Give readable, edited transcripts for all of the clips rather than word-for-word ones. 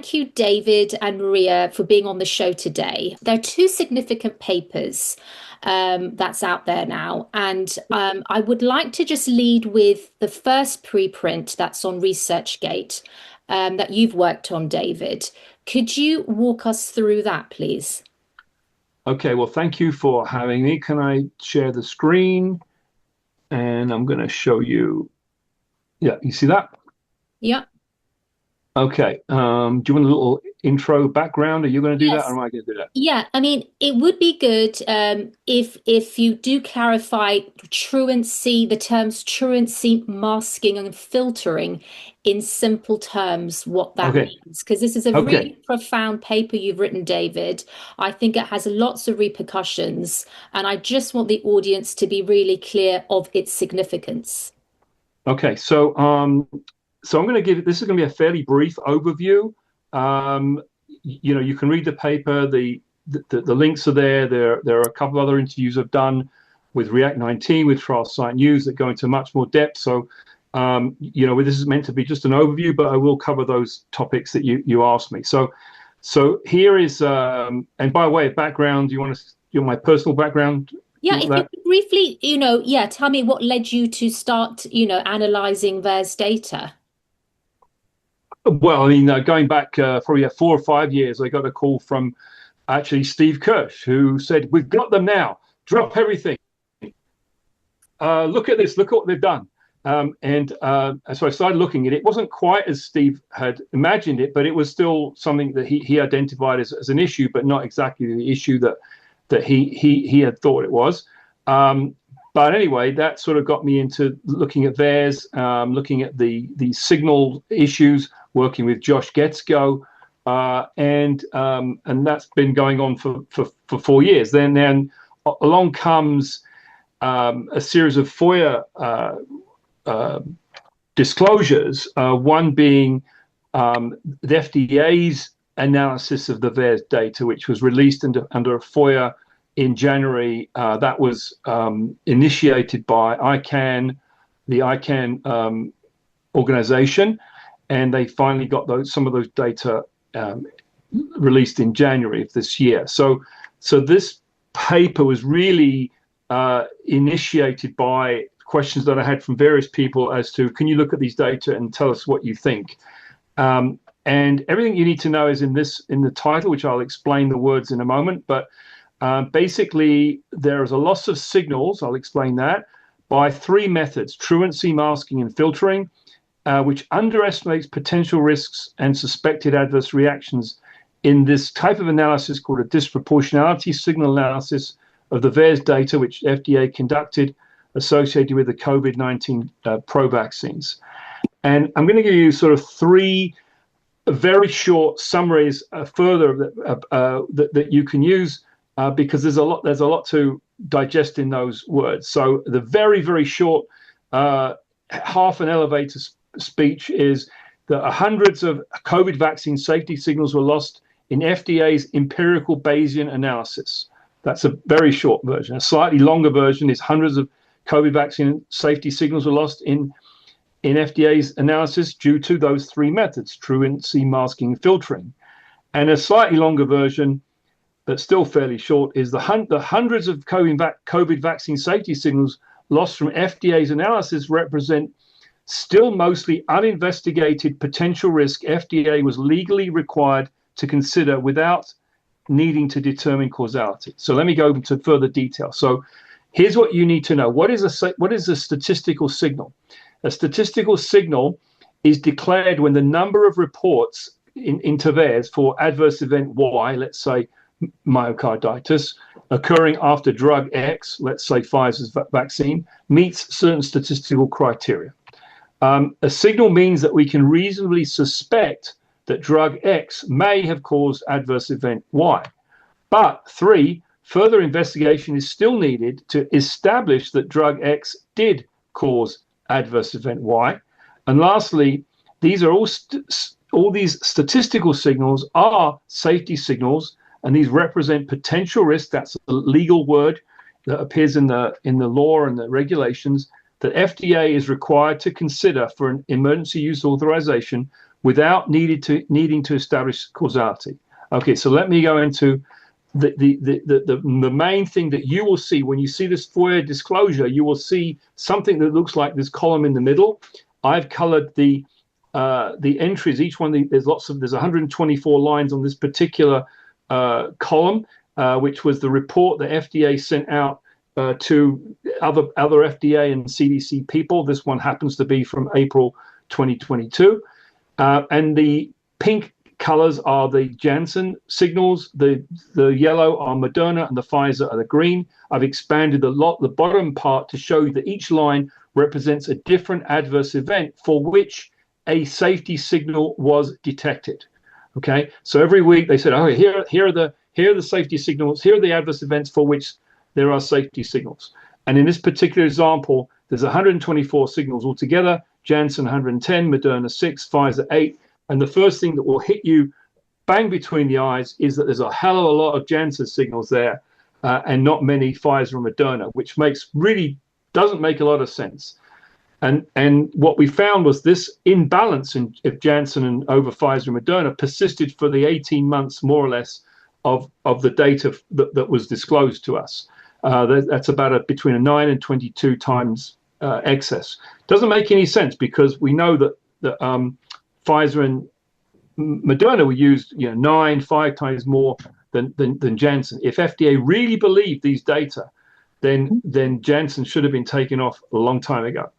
thank you, David and Maria, for being on the show today. There are two significant papers that's out there now, and I would like to just lead with the first preprint that's on ResearchGate that you've worked on, David. Could you walk us through that, please? Okay, well, thank you for having me. Can I share the screen? And I'm going to show you. Yeah, you see that? Yeah. Okay. Do you want a little intro background? Are you going to do that, or Yes. am I going to do that? Yeah, I mean, it would be good if you do clarify truancy, the terms truancy, masking, and filtering in simple terms, what that Okay. means. Because this is a Okay. really profound paper you've written, David. I think it has lots of repercussions, and I just want the audience to be really clear of its significance. Okay. So I'm going to give it. This is going to be a fairly brief overview. You can read the paper. The links are there. There are a couple of other interviews I've done with React 19 with Trial Site News that go into much more depth. So this is meant to be just an overview, but I will cover those topics that you asked me. So here is and by way of background, do you want my personal background? Yeah, if you could briefly, tell me what led you to start, analyzing VAERS data. Well, I mean, going back probably 4 or 5 years, I got a call from actually Steve Kirsch, who said, "We've got them now. Drop everything. Look at this. Look at what they've done." And so I started looking at it. It wasn't quite as Steve had imagined it, but it was still something that he identified as an issue, but not exactly the issue that he had thought it was. But anyway, that sort of got me into looking at VAERS, looking at the signal issues, working with Josh Getzko, and that's been going on for 4 years. Then along comes a series of FOIA disclosures, one being the FDA's analysis of the VAERS data, which was released under a FOIA in January. That was initiated by ICANN, the ICANN organization, and they finally got some of those data released in January of this year. So this paper was really initiated by questions that I had from various people as to, can you look at these data and tell us what you think? And everything you need to know is in the title, which I'll explain the words in a moment. But basically, there is a loss of signals, I'll explain that, by 3 methods: truancy, masking, and filtering, which underestimates potential risks and suspected adverse reactions in this type of analysis called a disproportionality signal analysis of the VAERS data, which FDA conducted associated with the COVID-19 pro vaccines. And I'm going to give you sort of 3 very short summaries further that you can use because there's a lot to digest in those words. So the very, very short half an elevator speech is that hundreds of COVID vaccine safety signals were lost in FDA's empirical Bayesian analysis. That's a very short version. A slightly longer version is hundreds of COVID vaccine safety signals were lost in FDA's analysis due to those 3 methods: truancy, masking, filtering. And a slightly longer version, but still fairly short, is the hundreds of COVID vaccine safety signals lost from FDA's analysis represent still mostly uninvestigated potential risk FDA was legally required to consider without needing to determine causality. So let me go into further detail. So here's what you need to know. What is a statistical signal? A statistical signal is declared when the number of reports into VAERS for adverse event Y, let's say myocarditis, occurring after drug X, let's say Pfizer's vaccine, meets certain statistical criteria. A signal means that we can reasonably suspect that drug X may have caused adverse event Y. But 3, further investigation is still needed to establish that drug X did cause adverse event Y. And lastly, these are all these statistical signals are safety signals, and these represent potential risk. That's a legal word that appears in the law and the regulations that FDA is required to consider for an emergency use authorization without needing to establish causality. Okay, so let me go into the main thing that you will see when you see this FOIA disclosure. You will see something that looks like this column in the middle. I've colored the entries. Each one, there's 124 lines on this particular column, which was the report the FDA sent out to other FDA and CDC people. This one happens to be from April 2022, and the pink colors are the Janssen signals, the yellow are Moderna, and the Pfizer are the green. I've expanded the bottom part to show you that each line represents a different adverse event for which a safety signal was detected. Okay, so every week they said, oh, here are the safety signals, here are the adverse events for which there are safety signals. And in this particular example, there's 124 signals altogether, Janssen 110, Moderna 6, Pfizer 8. And the first thing that will hit you bang between the eyes is that there's a hell of a lot of Janssen signals there and not many Pfizer and Moderna, which doesn't make a lot of sense. And what we found was this imbalance of Janssen and over Pfizer and Moderna persisted for the 18 months, more or less, of the data that was disclosed to us. That's about between a 9 and 22 times excess. Doesn't make any sense because we know that Pfizer and Moderna were used, 5 times more than Janssen. If FDA really believed these data, then Janssen should have been taken off a long time ago.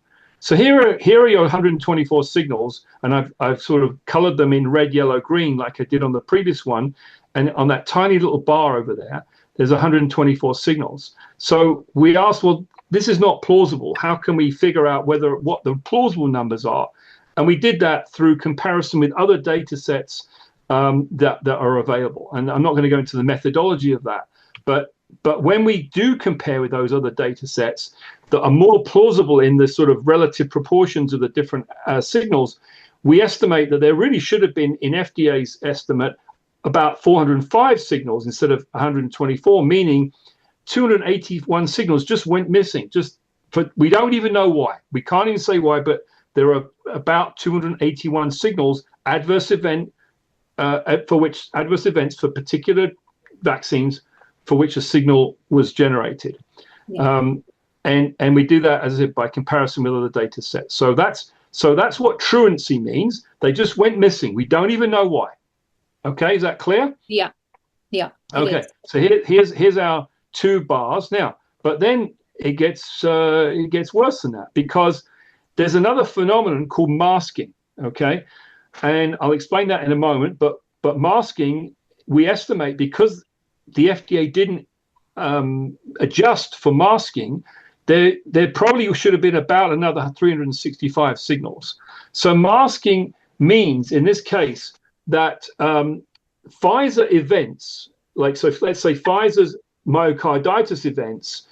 So here are your 124 signals, and I've sort of colored them in red, yellow, green like I did on the previous one. And on that tiny little bar over there, there's 124 signals. So we asked, well, this is not plausible. How can we figure out what the plausible numbers are? And we did that through comparison with other data sets that are available. And I'm not going to go into the methodology of that, but when we do compare with those other data sets that are more plausible in the sort of relative proportions of the different signals, we estimate that there really should have been, in FDA's estimate, about 405 signals instead of 124, meaning 281 signals just went missing. We don't even know why. We can't even say why, but there are about 281 signals, adverse events for particular vaccines for which a signal was generated. Yeah. And we do that, as I said, by comparison with other data sets. So that's what truancy means. They just went missing. We don't even know why. Okay, is that clear? Yeah. Yeah. Okay. So here's our 2 bars now. But then it gets worse than that, because there's another phenomenon called masking. Okay, and I'll explain that in a moment. But masking, we estimate, because the FDA didn't adjust for masking, there probably should have been about another 365 signals. So masking means, in this case, that Pfizer events, so let's say Pfizer's myocarditis events,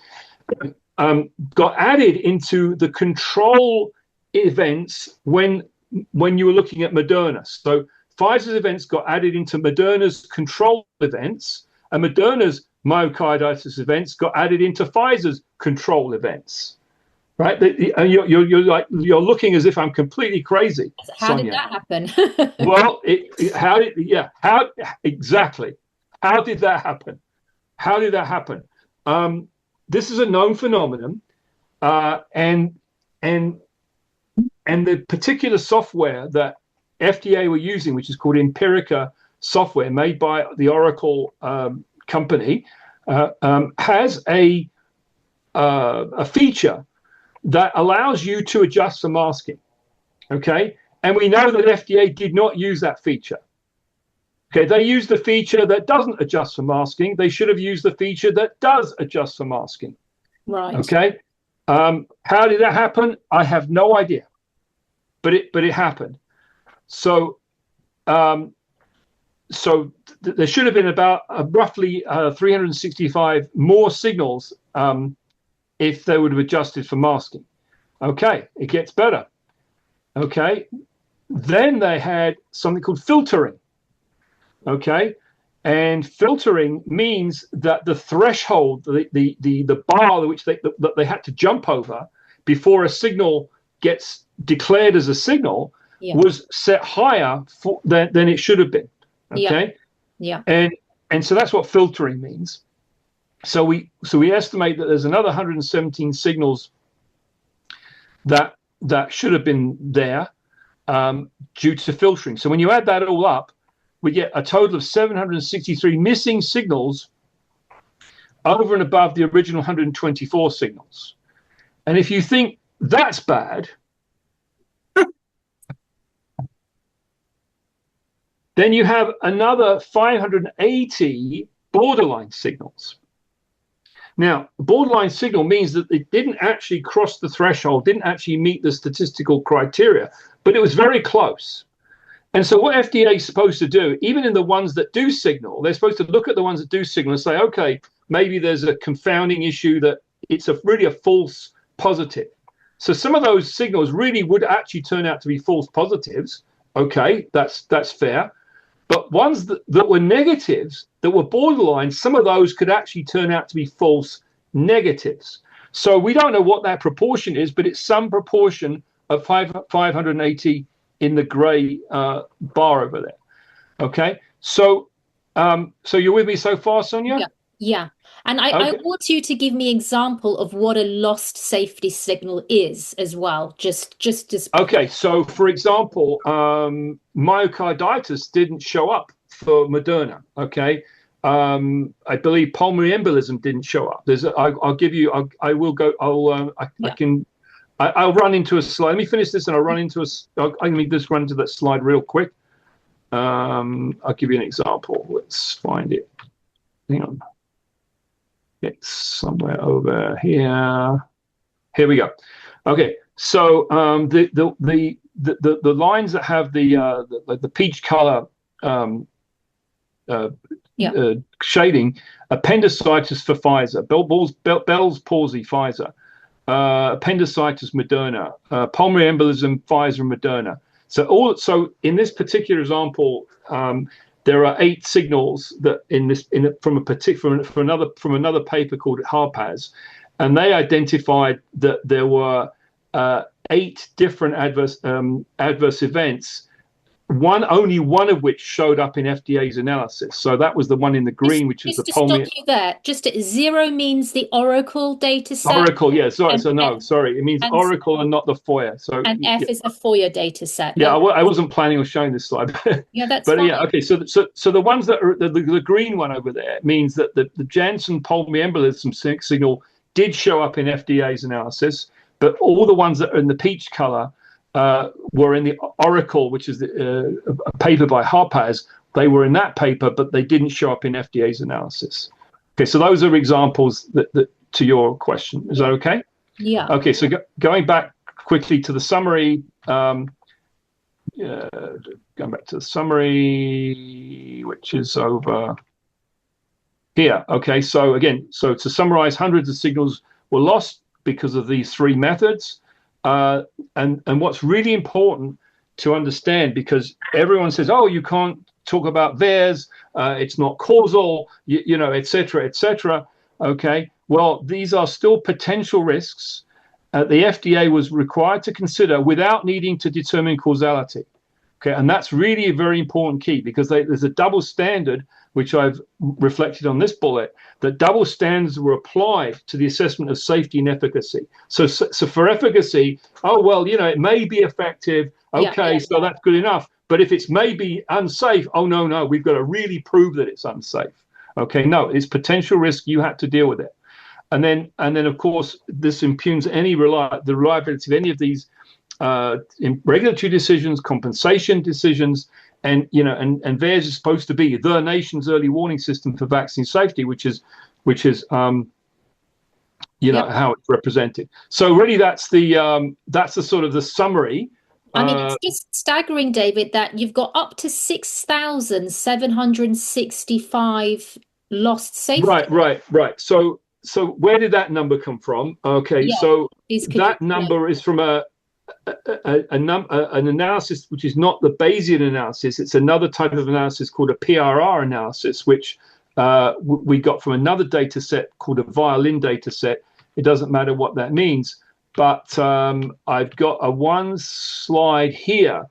got added into the control events when you were looking at Moderna. So Pfizer's events got added into Moderna's control events, and Moderna's myocarditis events got added into Pfizer's control events. Right? And you're looking as if I'm completely crazy. How Sonia. Did that happen? Well, how exactly? How did that happen? How did that happen? This is a known phenomenon, and the particular software that FDA were using, which is called Empirica software, made by the Oracle company, has a feature that allows you to adjust for masking. Okay, and we know that FDA did not use that feature. Okay, they used the feature that doesn't adjust for masking. They should have used the feature that does adjust for masking. Right. Okay. How did that happen? I have no idea, but it happened. So there should have been about roughly 365 more signals if they would have adjusted for masking. Okay, it gets better. Okay, then they had something called filtering. Okay, and filtering means that the threshold, the bar which they had to jump over before a signal gets declared as a signal, was set higher than it should have been. Okay. And so that's what filtering means. So we estimate that there's another 117 signals that should have been there due to filtering. So when you add that all up, we get a total of 763 missing signals over and above the original 124 signals. And if you think that's bad, then you have another 580 borderline signals. Now, borderline signal means that it didn't actually cross the threshold, didn't actually meet the statistical criteria, but it was very close. And so what FDA is supposed to do, even in the ones that do signal, they're supposed to look at the ones that do signal and say, okay, maybe there's a confounding issue that it's really a false positive. So some of those signals really would actually turn out to be false positives. Okay, that's fair. But ones that were negatives, that were borderline, some of those could actually turn out to be false negatives. So we don't know what that proportion is, but it's some proportion of 580 in the gray bar over there. Okay, so you're with me so far, Sonia? Yeah. And I want you to give me an example of what a lost safety signal is as well. Just okay. So for example, myocarditis didn't show up for Moderna. Okay. I believe pulmonary embolism didn't show up. I'll run into a slide. Let me finish this and I'll run into let me just run into that slide real quick. I'll give you an example. Let's find it. Hang on. It's somewhere over here. Here we go. Okay, so the lines that have the peach color shading, appendicitis for Pfizer, Bell's palsy Pfizer, appendicitis Moderna, pulmonary embolism Pfizer and Moderna. So in this particular example, there are 8 signals that from another paper called Harpaz, and they identified that there were 8 different adverse events. Only one of which showed up in FDA's analysis. So that was the one in the green, which is the pulmonary. Just to stop you there. Just 0 means the Oracle data set. Oracle, yeah. Sorry. It means Oracle and not the FOIA. So and F is a FOIA data set. Yeah, I wasn't planning on showing this slide. Yeah, that's but fine. Yeah, okay. So the ones that are the green one over there means that the Janssen pulmonary embolism signal did show up in FDA's analysis, but all the ones that are in the peach color were in the Oracle, which is a paper by Harpaz. They were in that paper, but they didn't show up in FDA's analysis. Okay, so those are examples that to your question. Is that okay? Yeah. Okay, so going back quickly to the summary, going back to the summary, which is over here. Okay, so again, to summarize, hundreds of signals were lost because of these 3 methods. And what's really important to understand, because everyone says, oh, you can't talk about VAERS, it's not causal, et cetera. Okay, well, these are still potential risks the FDA was required to consider without needing to determine causality. Okay, and that's really a very important key, because there's a double standard, which I've reflected on this bullet, that double standards were applied to the assessment of safety and efficacy. So for efficacy, oh, well, it may be effective. Okay, so that's good enough. But if it's maybe unsafe, oh, no, we've got to really prove that it's unsafe. Okay, no, it's potential risk. You have to deal with it. And then of course, this impugns the reliability of any of these in regulatory decisions, compensation decisions, and VAERS is supposed to be the nation's early warning system for vaccine safety, which is how it's represented. So really, that's the sort of the summary. I mean, it's just staggering, David, that you've got up to 6,765 lost safety. Right. So where did that number come from? Okay, so that number is from an analysis which is not the Bayesian analysis. It's another type of analysis called a PRR analysis, which we got from another data set called a violin data set. It doesn't matter what that means, but I've got one slide here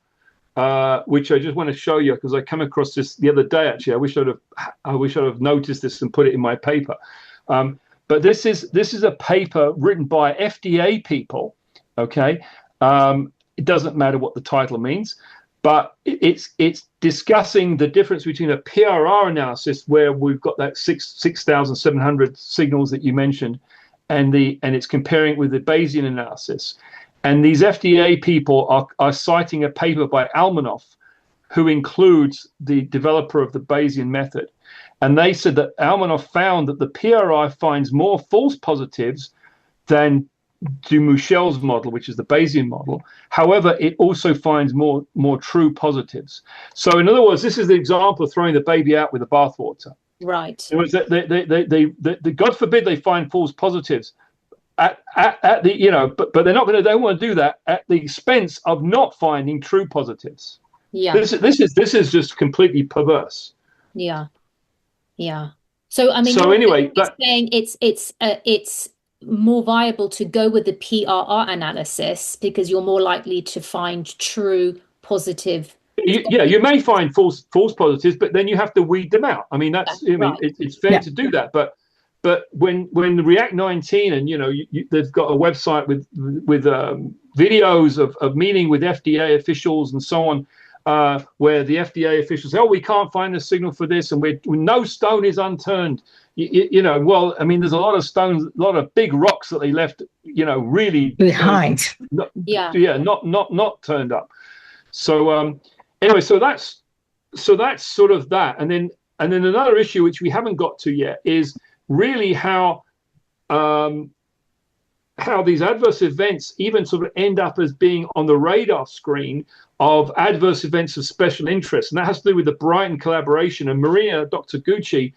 which I just want to show you because I came across this the other day. Actually, I wish I'd have noticed this and put it in my paper. But this is a paper written by FDA people. Okay, it doesn't matter what the title means, but it's discussing the difference between a PRR analysis where we've got that 6,700 signals that you mentioned, and it's comparing it with the Bayesian analysis. And these FDA people are citing a paper by Almanoff, who includes the developer of the Bayesian method. And they said that Almanoff found that the PRI finds more false positives than Dumouchel's model, which is the Bayesian model. However, it also finds more true positives. So in other words, this is the example of throwing the baby out with the bathwater. Right. It was that they God forbid they find false positives at the but they're not going to. They want to do that at the expense of not finding true positives. Yeah. This is just completely perverse. Yeah. Yeah. So I mean, so anyway, saying it's more viable to go with the PRR analysis because you're more likely to find true positive. You may find false positives, but then you have to weed them out. I mean, it's fair to do that, but when the React 19 and they've got a website with videos of meeting with FDA officials and so on, where the FDA officials say, "Oh, we can't find a signal for this, and no stone is unturned." Well, I mean, there's a lot of stones, a lot of big rocks that they left, really behind. Not turned up. So anyway, so that's sort of that, and then another issue which we haven't got to yet is really how these adverse events even sort of end up as being on the radar screen of adverse events of special interest, and that has to do with the Brighton collaboration. And Maria, Dr. Gutschi,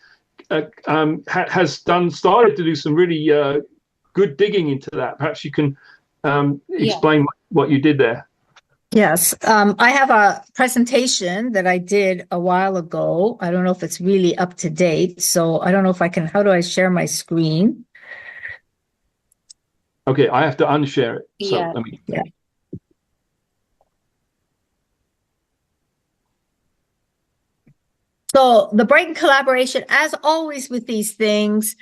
has started to do some really good digging into that. Perhaps you can explain what you did there. Yes, I have a presentation that I did a while ago. I don't know if it's really up to date, so I don't know if I can. How do I share my screen? Okay, I have to unshare it. So Yeah. let me. Yeah. So the Brighton collaboration, as always with these things,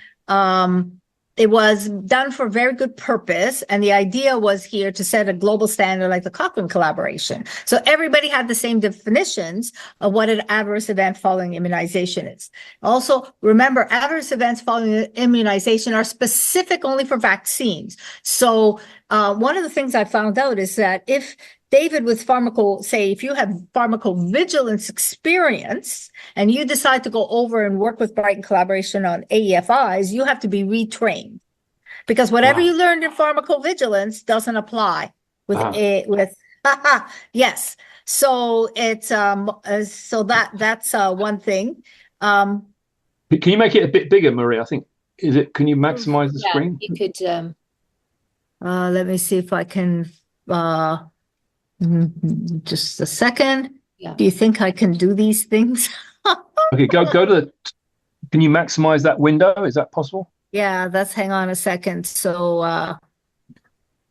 it was done for a very good purpose. And the idea was here to set a global standard like the Cochrane collaboration. So everybody had the same definitions of what an adverse event following immunization is. Also, remember, adverse events following immunization are specific only for vaccines. So one of the things I found out is that if David, with if you have pharmacovigilance experience and you decide to go over and work with Brighton collaboration on AEFIs, you have to be retrained because whatever you learned in pharmacovigilance doesn't apply with yes. So it's that's one thing. Can you make it a bit bigger, Maria? I think can you maximize the screen? You could. Let me see if I can. Just a second. Yeah. Do you think I can do these things? Okay, go to can you maximize that window? Is that possible? Yeah, hang on a second. So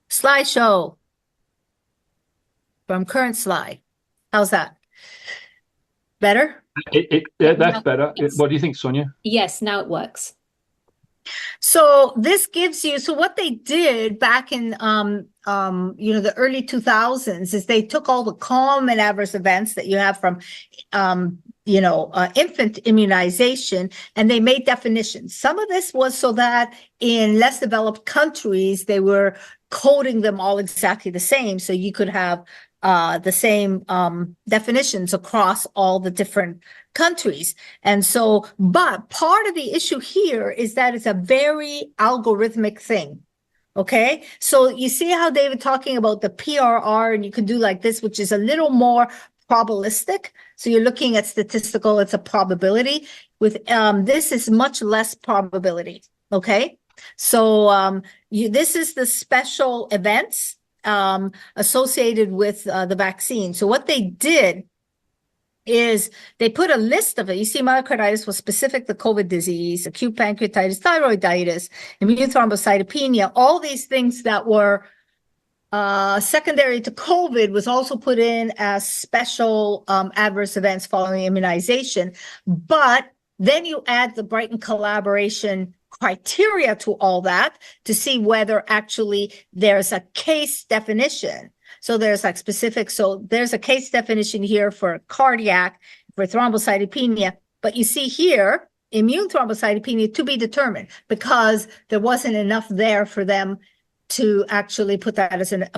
slideshow from current slide. How's that? Better? That's better. What do you think, Sonia? Yes, now it works. So this gives you, so what they did back in, the early 2000s is they took all the common adverse events that you have from, infant immunization, and they made definitions. Some of this was so that in less developed countries, they were coding them all exactly the same. So you could have the same definitions across all the different countries. And so, but part of the issue here is that it's a very algorithmic thing. Okay. So you see how David talking about the PRR, and you can do like this, which is a little more probabilistic. So you're looking at statistical, it's a probability. With this is much less probability. Okay. So this is the special events associated with the vaccine. So what they did is they put a list of it. You see, myocarditis was specific to COVID disease, acute pancreatitis, thyroiditis, immune thrombocytopenia, all these things that were secondary to COVID was also put in as special adverse events following immunization. But then you add the Brighton collaboration criteria to all that to see whether actually there's a case definition. So there's like specific, so there's a case definition here for cardiac, for thrombocytopenia, but you see here, immune thrombocytopenia to be determined because there wasn't enough there for them to actually put that as a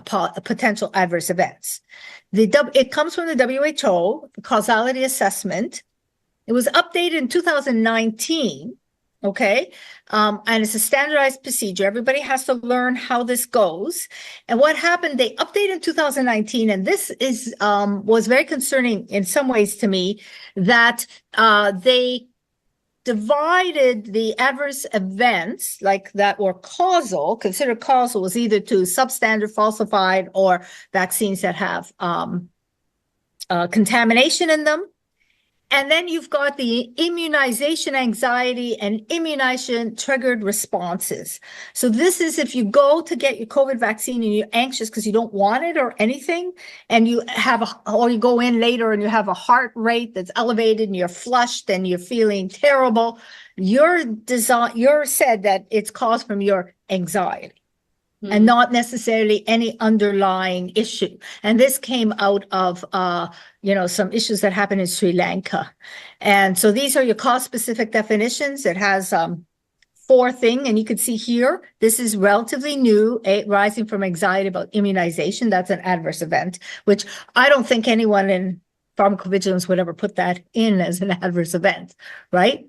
potential adverse events. It comes from the WHO, the causality assessment. It was updated in 2019, okay? And it's a standardized procedure. Everybody has to learn how this goes. And what happened, they updated in 2019, and this is was very concerning in some ways to me, that they divided the adverse events like that were causal, considered causal, was either to substandard, falsified, or vaccines that have contamination in them. And then you've got the immunization anxiety and immunization triggered responses. So this is if you go to get your COVID vaccine and you're anxious because you don't want it or anything, and you have or you go in later and you have a heart rate that's elevated and you're flushed and you're feeling terrible, you're said that it's caused from your anxiety. And not necessarily any underlying issue. And this came out of, some issues that happened in Sri Lanka. And so these are your cause-specific definitions. It has 4 things, and you can see here, this is relatively new, rising from anxiety about immunization. That's an adverse event, which I don't think anyone in pharmacovigilance would ever put that in as an adverse event, right?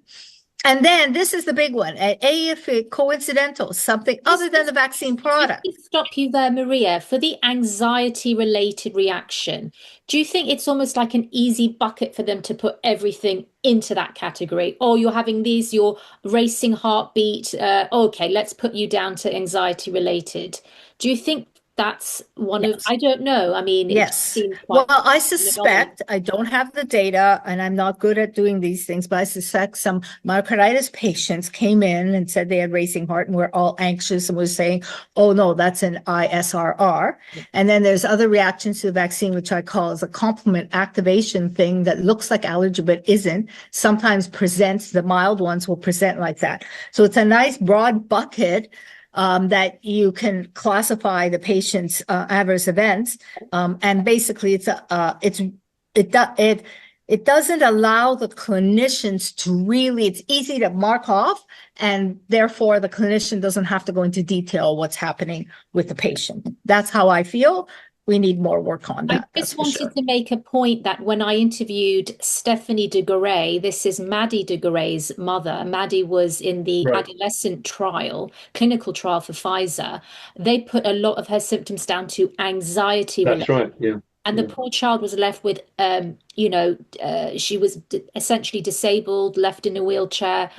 And then this is the big one, if it coincidental, something other than the vaccine product. Let me stop you there, Maria. For the anxiety-related reaction, do you think it's almost like an easy bucket for them to put everything into that category? Or you're having your racing heartbeat, okay, let's put you down to anxiety-related. Do you think that's one of, I don't know. I mean, yes. Well, I suspect, I don't have the data and I'm not good at doing these things, but I suspect some myocarditis patients came in and said they had racing heart and were all anxious and was saying, oh no, that's an ISRR. And then there's other reactions to the vaccine, which I call as a complement activation thing that looks like allergy, but isn't. Sometimes presents, the mild ones will present like that. So it's a nice broad bucket that you can classify the patient's adverse events, and basically it doesn't allow the clinicians to really. It's easy to mark off, and therefore the clinician doesn't have to go into detail what's happening with the patient. That's how I feel. We need more work on that. I just wanted to make a point that when I interviewed Stephanie de Garay, this is Maddie de Garay's mother. Maddie was in the adolescent trial, clinical trial for Pfizer. They put a lot of her symptoms down to anxiety. That's right, yeah. And the poor child was left with, she was essentially disabled, left in a wheelchair,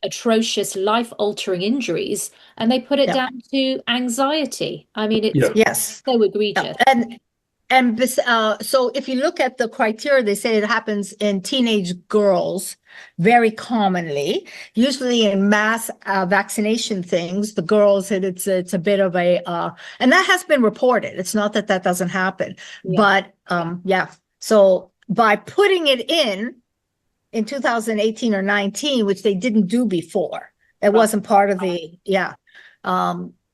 atrocious life-altering injuries, and they put it down to anxiety. I mean, it's so egregious. And so if you look at the criteria, they say it happens in teenage girls very commonly, usually in mass vaccination things, the girls, it's a bit of a, and that has been reported. It's not that that doesn't happen, but so by putting it in 2018 or 19, which they didn't do before, it wasn't part of the,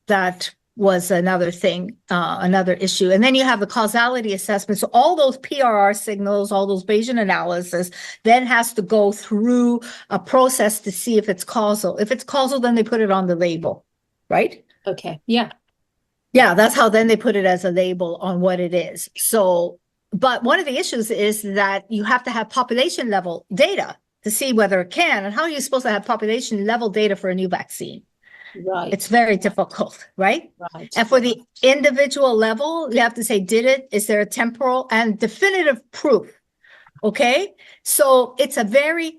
that was another thing, another issue. And then you have the causality assessment. So all those PRR signals, all those Bayesian analysis then has to go through a process to see if it's causal. If it's causal, then they put it on the label, right? Okay, yeah. Yeah, that's how then they put it as a label on what it is. So, but one of the issues is that you have to have population level data to see whether it can. And how are you supposed to have population level data for a new vaccine? Right. It's very difficult, right? Right. And for the individual level, you have to say, is there a temporal and definitive proof? Okay. So it's a very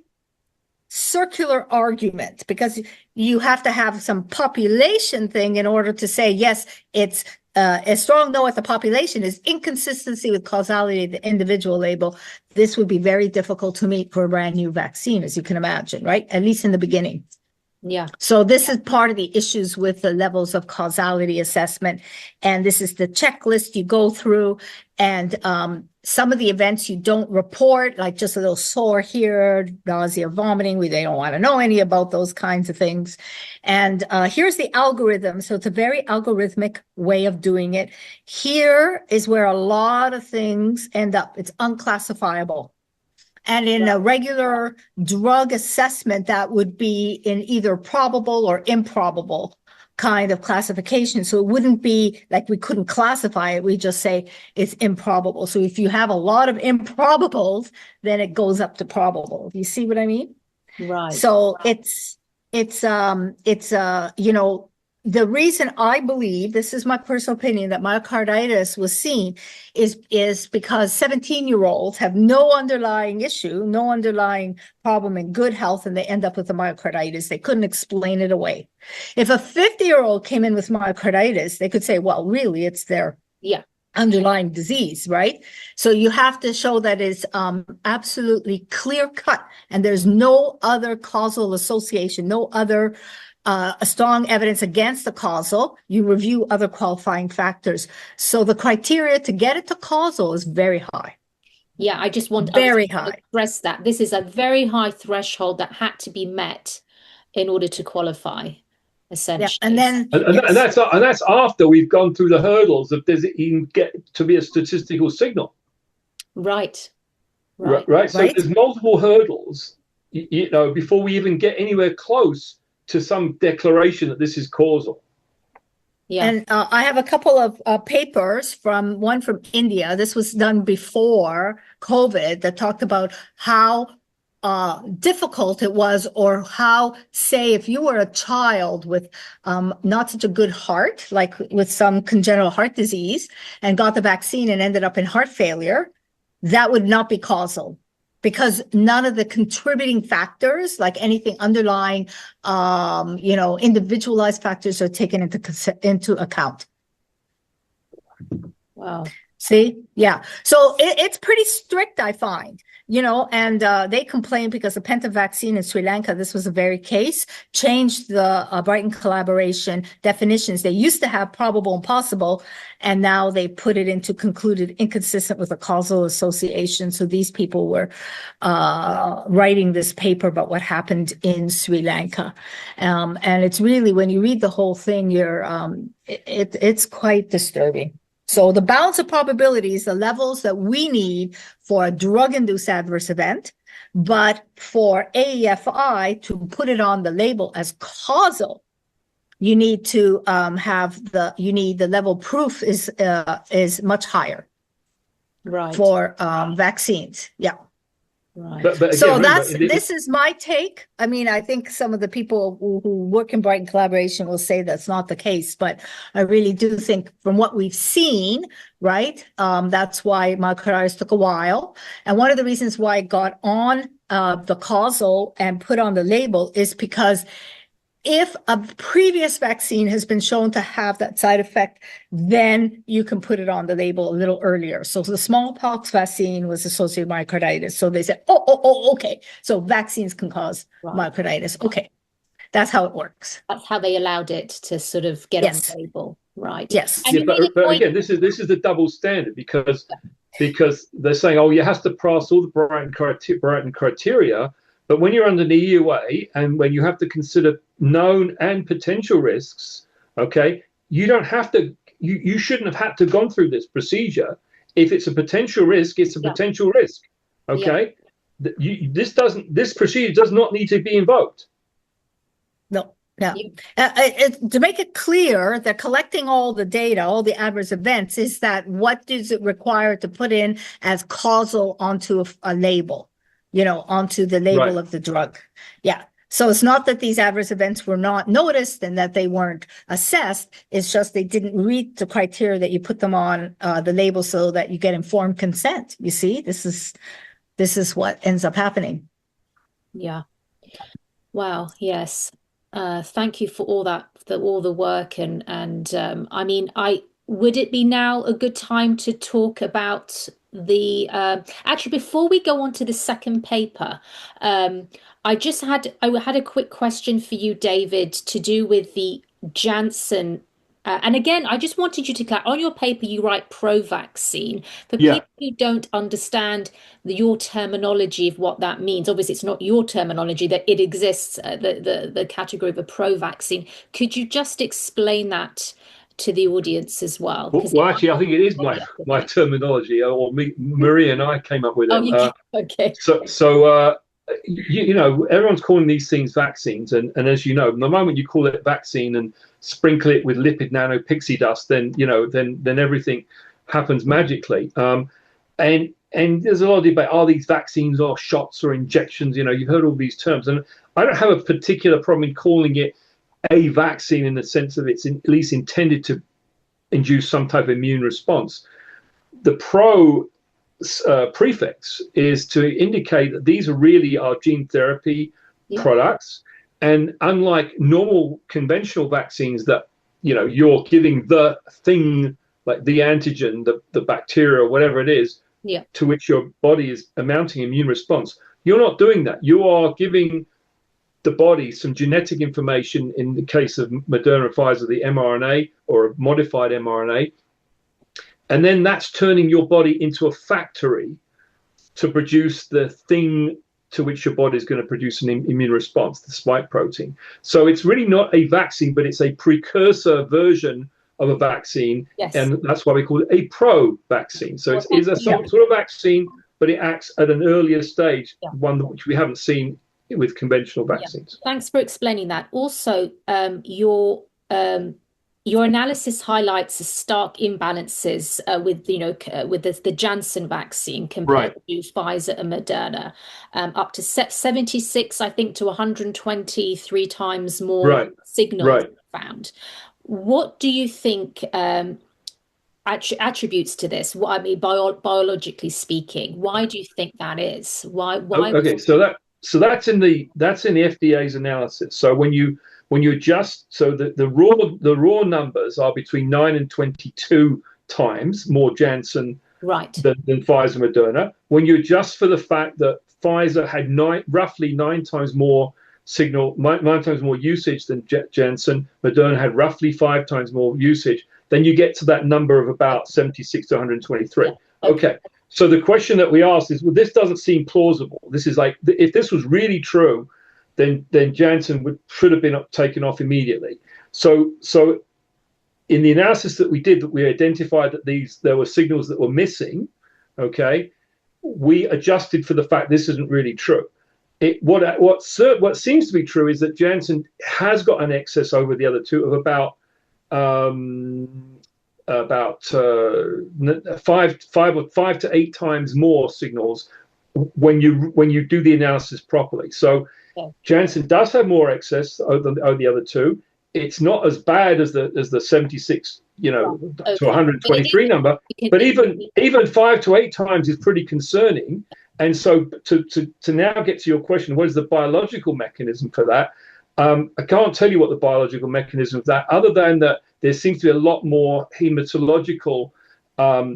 circular argument because you have to have some population thing in order to say, yes, it's a strong no at the population is inconsistency with causality at the individual label. This would be very difficult to meet for a brand new vaccine, as you can imagine, right? At least in the beginning. Yeah. So this is part of the issues with the levels of causality assessment. And this is the checklist you go through. And some of the events you don't report, like just a little sore here, nausea, vomiting, they don't want to know any about those kinds of things. And here's the algorithm. So it's a very algorithmic way of doing it. Here is where a lot of things end up. It's unclassifiable. And in a regular drug assessment, that would be in either probable or improbable kind of classification. So it wouldn't be like we couldn't classify it. We just say it's improbable. So if you have a lot of improbables, then it goes up to probable. You see what I mean? Right. So it's you know, the reason I believe, this is my personal opinion, that myocarditis was seen is because 17-year-olds have no underlying issue, no underlying problem in good health, and they end up with a myocarditis. They couldn't explain it away. If a 50-year-old came in with myocarditis, they could say, well, really, it's their underlying disease, right? So you have to show that it's absolutely clear cut, and there's no other causal association, no other strong evidence against the causal. You review other qualifying factors. So the criteria to get it to causal is very high. Yeah, I just want very to high. Stress that this is a very high threshold that had to be met in order to qualify, essentially. Yeah, and that's after we've gone through the hurdles of does it even get to be a statistical signal? Right. So there's multiple hurdles, you know, before we even get anywhere close to some declaration that this is causal. Yeah. And I have a couple of papers one from India. This was done before COVID that talked about how difficult it was, or how, say, if you were a child with not such a good heart, like with some congenital heart disease, and got the vaccine and ended up in heart failure, that would not be causal, because none of the contributing factors, like anything underlying, you know, individualized factors, are taken into account. Wow. See? Yeah. So it's pretty strict, I find, you know, and they complained because the Penta vaccine in Sri Lanka, this was a very case, changed the Brighton collaboration definitions. They used to have probable and possible, and now they put it into concluded inconsistent with a causal association. So these people were writing this paper about what happened in Sri Lanka. And it's really, when you read the whole thing, it's quite disturbing. So the balance of probabilities, the levels that we need for a drug-induced adverse event, but for AEFI to put it on the label as causal, you need to the level proof is much higher. Right. For vaccines. Yeah. Right. But again, so this is my take. I mean, I think some of the people who work in Brighton collaboration will say that's not the case, but I really do think from what we've seen, right, that's why myocarditis took a while. And one of the reasons why it got on the causal and put on the label is because if a previous vaccine has been shown to have that side effect, then you can put it on the label a little earlier. So the smallpox vaccine was associated with myocarditis. So they said, okay. So vaccines can cause myocarditis. Okay. That's how it works. That's how they allowed it to sort of get on the label. Right. Yes. And but again, this is the double standard, because they're saying, oh, you have to pass all the Brighton criteria. But when you're under the EUA, and when you have to consider known and potential risks, okay, you don't have to, you shouldn't have had to gone through this procedure. If it's a potential risk, it's a potential risk. Okay. This procedure does not need to be invoked. No. Yeah. To make it clear that collecting all the data, all the adverse events, is that what does it require to put in as causal onto a label? You know, onto the label of the drug. Yeah. So it's not that these adverse events were not noticed and that they weren't assessed. It's just they didn't meet the criteria that you put them on the label so that you get informed consent. You see, this is what ends up happening. Yeah. Wow. Yes. Thank you for all that, all the work. And I mean, would it be now a good time to talk about the actually, before we go on to the second paper, um, I had a quick question for you, David, to do with the Janssen. And again, I just wanted you to clarify on your paper, you write pro-vaccine. For Yeah. people who don't understand your terminology of what that means, obviously it's not your terminology that it exists, the category of a pro-vaccine. Could you just explain that to the audience as well? Because Well, actually, I think it is my terminology, or Maria and I came up with oh, it. okay. You know, everyone's calling these things vaccines, and as you know, the moment you call it vaccine and sprinkle it with lipid nano pixie dust, then then everything happens magically. And there's a lot of debate: are these vaccines or shots or injections? You know, you've heard all these terms, and I don't have a particular problem in calling it a vaccine in the sense of it's at least intended to induce some type of immune response. The prefix is to indicate that these are really our gene therapy products, and unlike normal conventional vaccines that you're giving the thing like the antigen, the bacteria, whatever it is, to which your body is mounting immune response, you're not doing that. You are giving the body some genetic information, in the case of Moderna and Pfizer, the mRNA or a modified mRNA, and then that's turning your body into a factory to produce the thing to which your body is going to produce an immune response, the spike protein. So it's really not a vaccine, but it's a precursor version of a vaccine. Yes. And that's why we call it a pro-vaccine. So it is a sort of vaccine, but it acts at an earlier stage, one which we haven't seen with conventional vaccines. Thanks for explaining that. Also, your analysis highlights the stark imbalances with the Janssen vaccine compared to Pfizer and Moderna, up to 76, I think, to 123 times more signals found. What do you think attributes to this? What I mean, biologically speaking, why do you think that is? Why? Okay, so that's in the FDA's analysis. So when you adjust, so the raw numbers are between 9 and 22 times more Janssen than Pfizer and Moderna. When you adjust for the fact that Pfizer had roughly nine times more usage than Janssen, Moderna had roughly 5 times more usage, then you get to that number of about 76 to 123. Okay. So the question that we asked is, well, this doesn't seem plausible. This is like, if this was really true, then Janssen should have been taken off immediately. So in the analysis that we did, that we identified that there were signals that were missing. Okay, we adjusted for the fact this isn't really true. What seems to be true is that Janssen has got an excess over the other two of about 5 to 8 times more signals when you do the analysis properly. So Janssen does have more excess over the other two. It's not as bad as the 76 to 123 number, but even 5 to 8 times is pretty concerning. And so to now get to your question, what is the biological mechanism for that? I can't tell you what the biological mechanism of that, other than that there seems to be a lot more hematological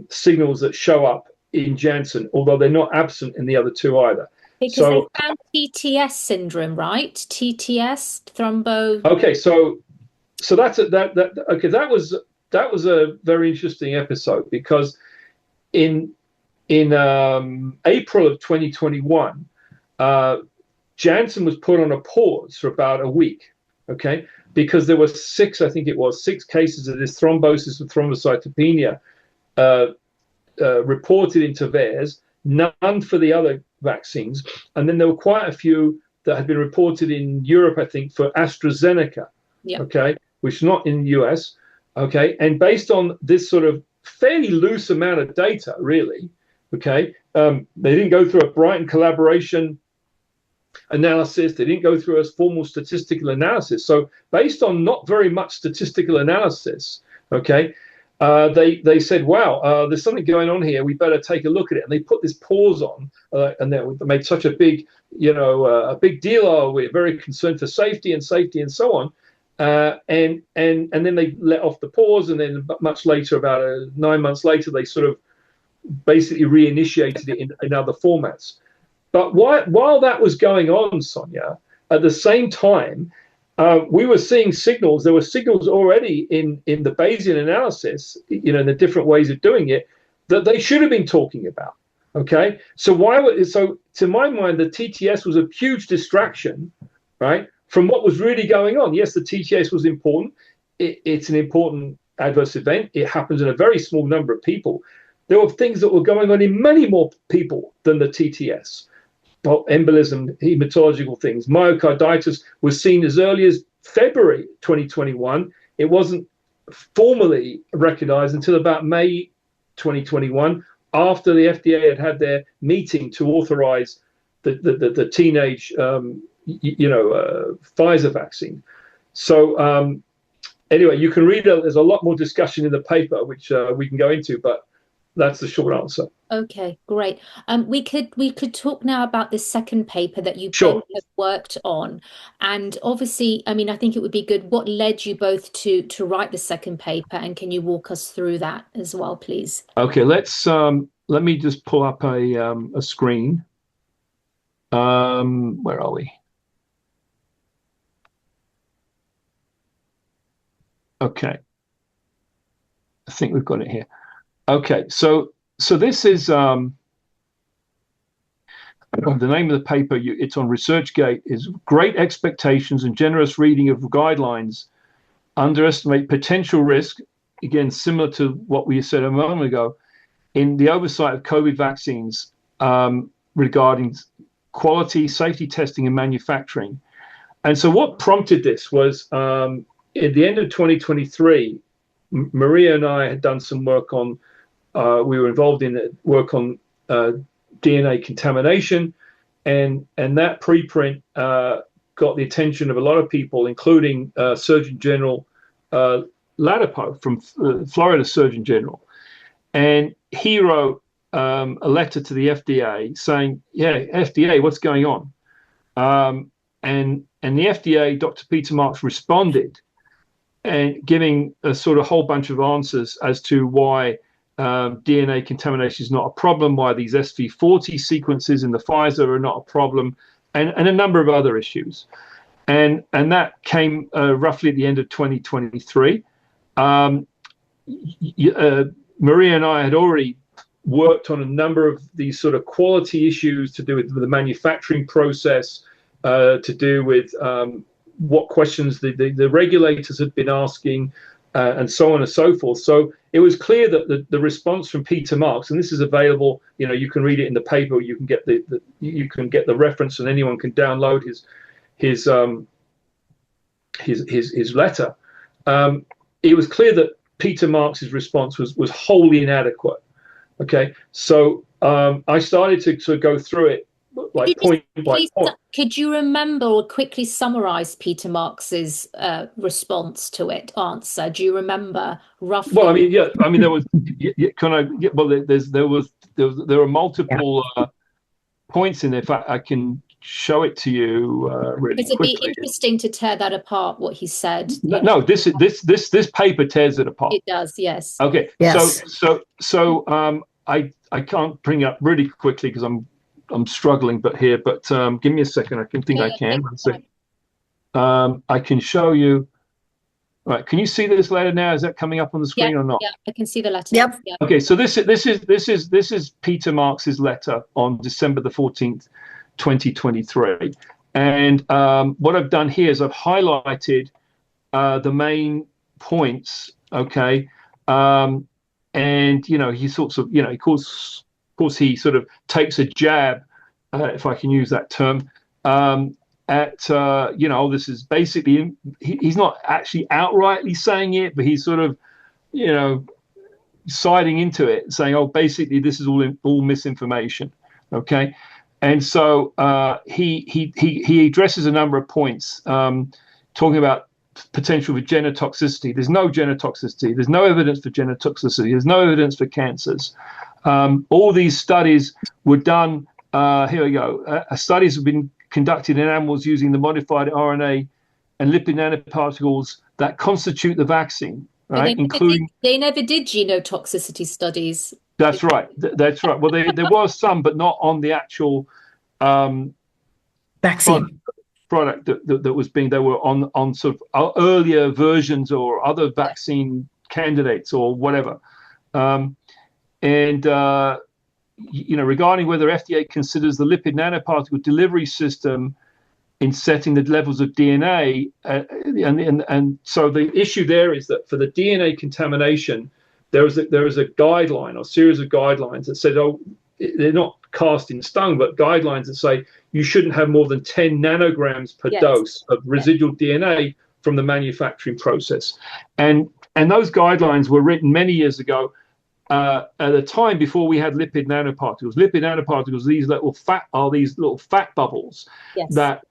signals that show up in Janssen, although they're not absent in the other two either. Because they found TTS syndrome, right? TTS, thrombo. Okay, so that was a very interesting episode, because in April of 2021, Janssen was put on a pause for about a week, okay, because there were 6 cases of this thrombosis and thrombocytopenia reported into VAERS, none for the other vaccines, and then there were quite a few that had been reported in Europe, I think, for AstraZeneca, okay, which is not in the US, okay, and based on this sort of fairly loose amount of data, really, okay, they didn't go through a Brighton collaboration analysis, they didn't go through a formal statistical analysis. So based on not very much statistical analysis, okay, they said, wow, there's something going on here, we better take a look at it. And they put this pause on, and they made such a big, a big deal. Oh, we're very concerned for safety and so on. And then they let off the pause, and then much later, about 9 months later, they sort of basically reinitiated it in other formats. But while that was going on, Sonia, at the same time, we were seeing signals. There were signals already in the Bayesian analysis, in the different ways of doing it, that they should have been talking about. Okay, so to my mind, the TTS was a huge distraction, right, from what was really going on. Yes, the TTS was important. It's an important adverse event. It happens in a very small number of people. There were things that were going on in many more people than the TTS. Embolism, hematological things. Myocarditis was seen as early as February 2021. It wasn't formally recognized until about May 2021, after the FDA had their meeting to authorize the teenage, Pfizer vaccine. So anyway, you can read. There's a lot more discussion in the paper, which we can go into, but that's the short answer. Okay, great. We could talk now about this second paper that you Sure. both have worked on, and obviously, I mean, I think it would be good. What led you both to write the second paper, and can you walk us through that as well, please? Okay, let me just pull up a screen. Where are we? Okay, I think we've got it here. Okay, so this is the name of the paper. It's on ResearchGate. Is Great Expectations and Generous Reading of Guidelines Underestimate Potential Risk. Again, similar to what we said a moment ago, in the oversight of COVID vaccines regarding quality, safety testing, and manufacturing. And so what prompted this was at the end of 2023, Maria and I had done some work on, we were involved in work on DNA contamination, and that preprint got the attention of a lot of people, including Surgeon General Ladapo from Florida Surgeon General. And he wrote a letter to the FDA saying, yeah, FDA, what's going on? And the FDA, Dr. Peter Marks, responded and giving a sort of whole bunch of answers as to why DNA contamination is not a problem, why these SV40 sequences in the Pfizer are not a problem, and a number of other issues. And that came roughly at the end of 2023. Maria and I had already worked on a number of these sort of quality issues to do with the manufacturing process, to do with what questions the regulators had been asking, and so on and so forth. So it was clear that the response from Peter Marks, and this is available, you can read it in the paper, you can get the reference, and anyone can download his letter. It was clear that Peter Marks's response was wholly inadequate. Okay, so I started to sort of go through it like point by point. Could you remember or quickly summarize Peter Marks's response to it, answer? Do you remember roughly? Well, I mean, yeah, I mean, there was, there were multiple points in there. In fact, I can show it to you really quickly. It'd be interesting to tear that apart, what he said. No, this paper tears it apart. It does, yes. Okay, yes. So I can't bring it up really quickly because I'm struggling, but give me a second. I can I can. One second. I can show you. Right, can you see this letter now? Is that coming up on the screen or not? Yeah, I can see the letter. Yep. Yeah. Okay, so this is Peter Marks's letter on December the 14th, 2023, and what I've done here is I've highlighted the main points. Okay, and he sorts of of course he sort of takes a jab, if I can use that term, at this is basically, he's not actually outrightly saying it, but he's sort of siding into it, saying, oh, basically this is all misinformation. Okay, and so he addresses a number of points, talking about potential for genotoxicity. There's no genotoxicity. There's no evidence for genotoxicity. There's no evidence for cancers. All these studies were done. Here we go. Studies have been conducted in animals using the modified RNA and lipid nanoparticles that constitute the vaccine, right? They never did genotoxicity studies. That's right. That's right. Well, there was some, but not on the actual Vaccine. product that was being. They were on sort of earlier versions or other vaccine candidates or whatever. Regarding whether FDA considers the lipid nanoparticle delivery system in setting the levels of DNA, and so the issue there is that for the DNA contamination, there is a guideline or series of guidelines that said, they're not cast in stone, but guidelines that say you shouldn't have more than 10 nanograms per dose of residual DNA from the manufacturing process, and those guidelines were written many years ago. At a time before we had lipid nanoparticles. Lipid nanoparticles, these little fat bubbles that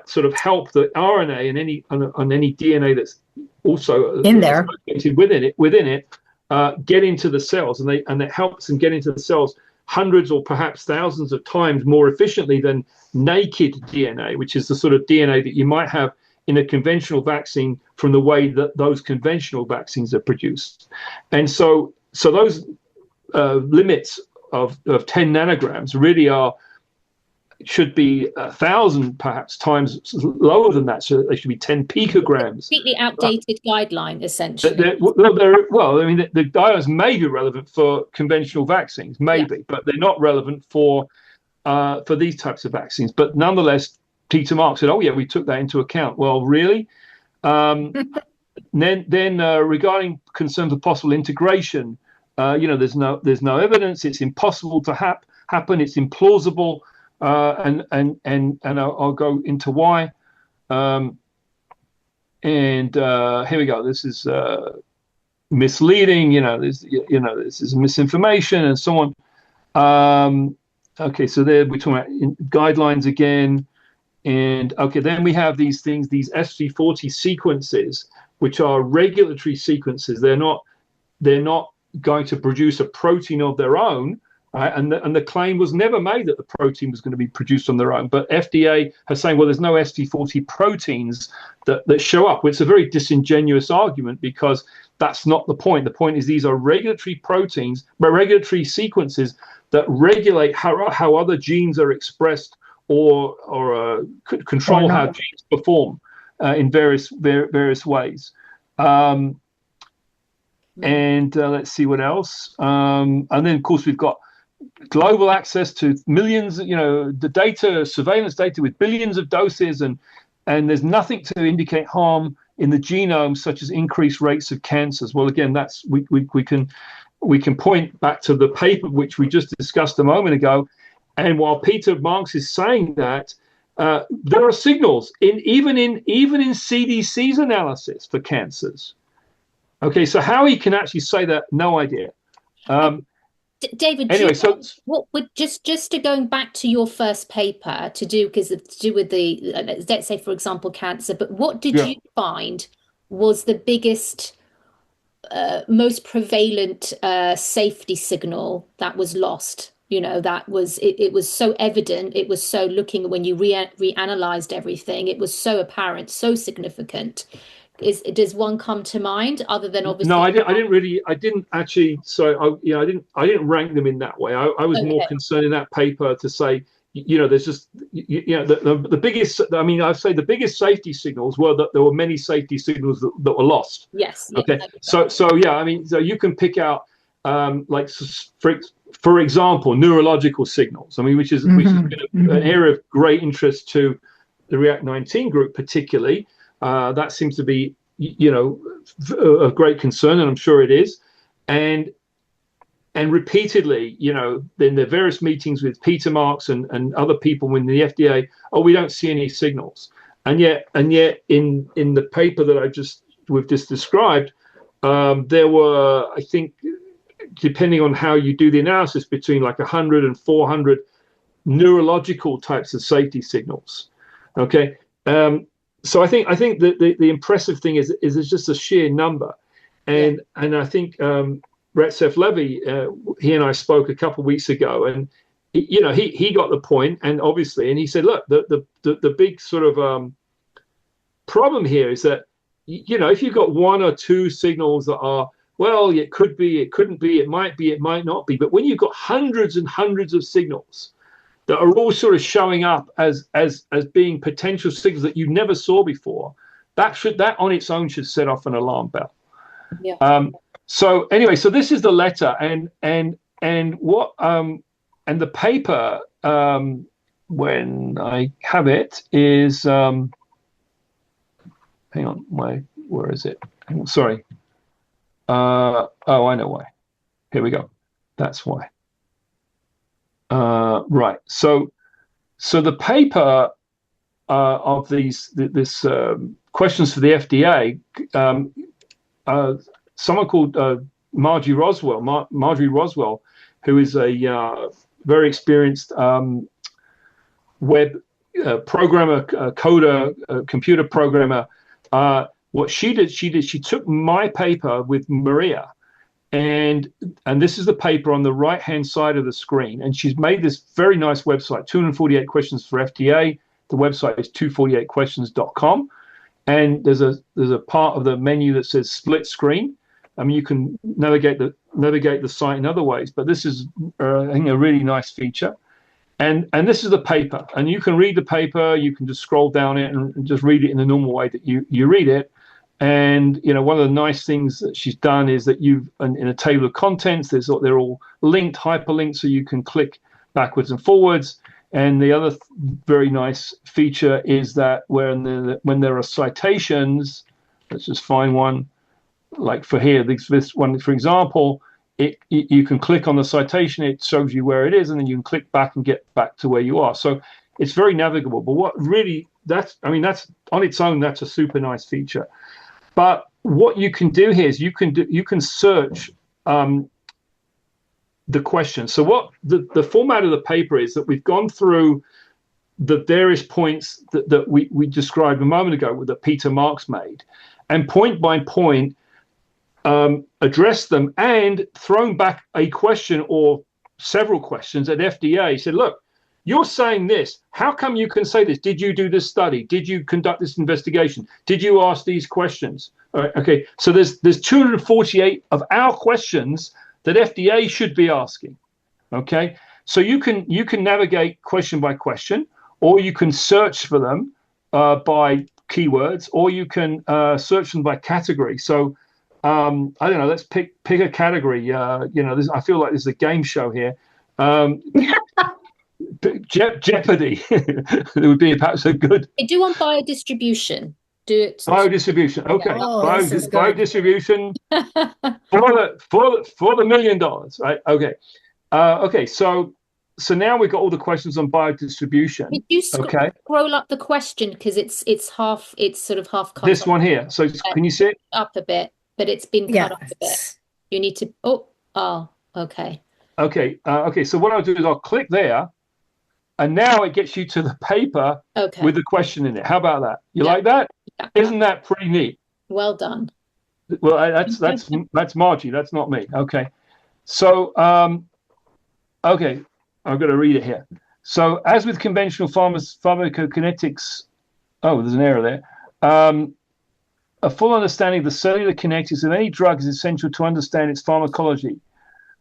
sort of help the RNA and any DNA that's also in there within it get into the cells, and it helps them get into the cells hundreds or perhaps thousands of times more efficiently than naked DNA, which is the sort of DNA that you might have in a conventional vaccine from the way that those conventional vaccines are produced. And so those limits of 10 nanograms really should be 1,000 perhaps times lower than that. So they should be 10 picograms. Completely outdated guideline, essentially. The guidelines may be relevant for conventional vaccines, but they're not relevant for these types of vaccines. But nonetheless, Peter Marks said, "Oh yeah, we took that into account." Well, really? Then regarding concerns of possible integration, there's no evidence. It's impossible to happen. It's implausible, and I'll go into why. And here we go. This is misleading. This is misinformation and so on. Okay, so there we're talking about guidelines again, and okay, then we have these things, these SV40 sequences, which are regulatory sequences. They're not going to produce a protein of their own, right? And the claim was never made that the protein was going to be produced on their own. But FDA has saying, well, there's no SV40 proteins that show up. Well, it's a very disingenuous argument because that's not the point. The point is these are regulatory proteins, but regulatory sequences that regulate how other genes are expressed or control how genes perform in various ways. And let's see what else. And then, of course, we've got global access to millions, the data, surveillance data with billions of doses, and there's nothing to indicate harm in the genome, such as increased rates of cancers. Well, again, that's we can point back to the paper which we just discussed a moment ago. And while Peter Marks is saying that, there are signals even in CDC's analysis for cancers. Okay, so how he can actually say that, no idea. David, anyway, what would just to going back to your first paper to do with the let's say for example cancer, but what did you find was the biggest, most prevalent safety signal that was lost? That was it was so evident. It was so looking when you reanalyzed everything. It was so apparent, so significant. Does one come to mind other than obviously? No, I didn't actually. So I didn't rank them in that way. I was more concerned in that paper to say, there's just, the biggest. I mean, I'd say the biggest safety signals were that there were many safety signals that were lost. Yes. Okay. So yeah, I mean, so you can pick out for example, neurological signals. I mean, which is an area of great interest to the React-19 group, particularly. That seems to be, of great concern, and I'm sure it is. And repeatedly, in the various meetings with Peter Marks and other people in the FDA, we don't see any signals. And yet in the paper that we've just described, there were, I think, depending on how you do the analysis, between like 100 and 400 neurological types of safety signals. Okay. So I think that the impressive thing is it's just a sheer number, and I think Recep Levy, he and I spoke a couple of weeks ago, and he got the point, and obviously, and he said, look, the big sort of problem here is that if you've got one or two signals that are well, it could be, it couldn't be, it might be, it might not be. But when you've got hundreds and hundreds of signals that are all sort of showing up as being potential signals that you never saw before, that on its own should set off an alarm bell. Yeah. So anyway, so this is the letter, and the paper, when I have it, is hang on, where is it? Hang on, sorry. Oh, I know why. Here we go. That's why. Right. So the paper of this questions for the FDA, someone called Margie Roswell, who is a very experienced web programmer, coder, computer programmer. What she did, she took my paper with Maria, and this is the paper on the right-hand side of the screen, and she's made this very nice website, 248 questions for FDA. The website is 248questions.com, and there's a part of the menu that says split screen. I mean, you can navigate the site in other ways, but this is I think a really nice feature. And this is the paper, and you can read the paper. You can just scroll down it and just read it in the normal way that you read it. And one of the nice things that she's done is that in a table of contents, they're all linked, hyperlinked, so you can click backwards and forwards. And the other very nice feature is that when there are citations, let's just find one. Like for here, this one, for example, you can click on the citation, it shows you where it is, and then you can click back and get back to where you are. So it's very navigable. But what really, that's on its own, that's a super nice feature. But what you can do here is you can search the question. So what the format of the paper is that we've gone through the various points that we described a moment ago that Peter Marks made, and point by point address them and thrown back a question or several questions at FDA. He said, look, you're saying this. How come you can say this? Did you do this study? Did you conduct this investigation? Did you ask these questions? All right, okay, so there's 248 of our questions that FDA should be asking. Okay, so you can navigate question by question, or you can search for them by keywords, or you can search them by category. So I don't know. Let's pick a category. I feel like this is a game show here. Jeopardy. It would be perhaps a good. I do want biodistribution. Do it. Biodistribution. Okay. Oh, Biodistribution for the $1 million. Right. Okay. Okay. So now we've got all the questions on biodistribution. Did you scroll up the question because it's sort of half cut this off. one here. So can you see it? Up a bit, but it's been cut off a bit. You need to. Oh. Okay. Okay. Okay. So what I'll do is I'll click there. And now it gets you to the paper with the question in it. How about that? You like that? Yeah. Isn't that pretty neat? Well done. Well, that's Margie. That's not me. Okay. So, okay, I'm going to read it here. So, as with conventional pharmacokinetics, there's an error there. A full understanding of the cellular kinetics of any drug is essential to understand its pharmacology.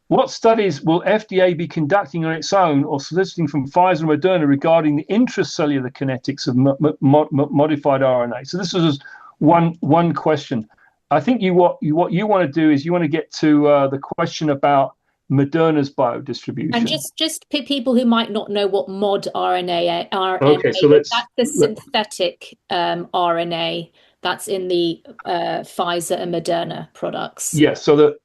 What studies will FDA be conducting on its own or soliciting from Pfizer and Moderna regarding the intracellular kinetics of modified RNA? So this is one question. I think what you want to do is you want to get to the question about Moderna's biodistribution. And just people who might not know what mod RNA are. Okay, so that's the synthetic RNA that's in the Pfizer and Moderna products. Yes. So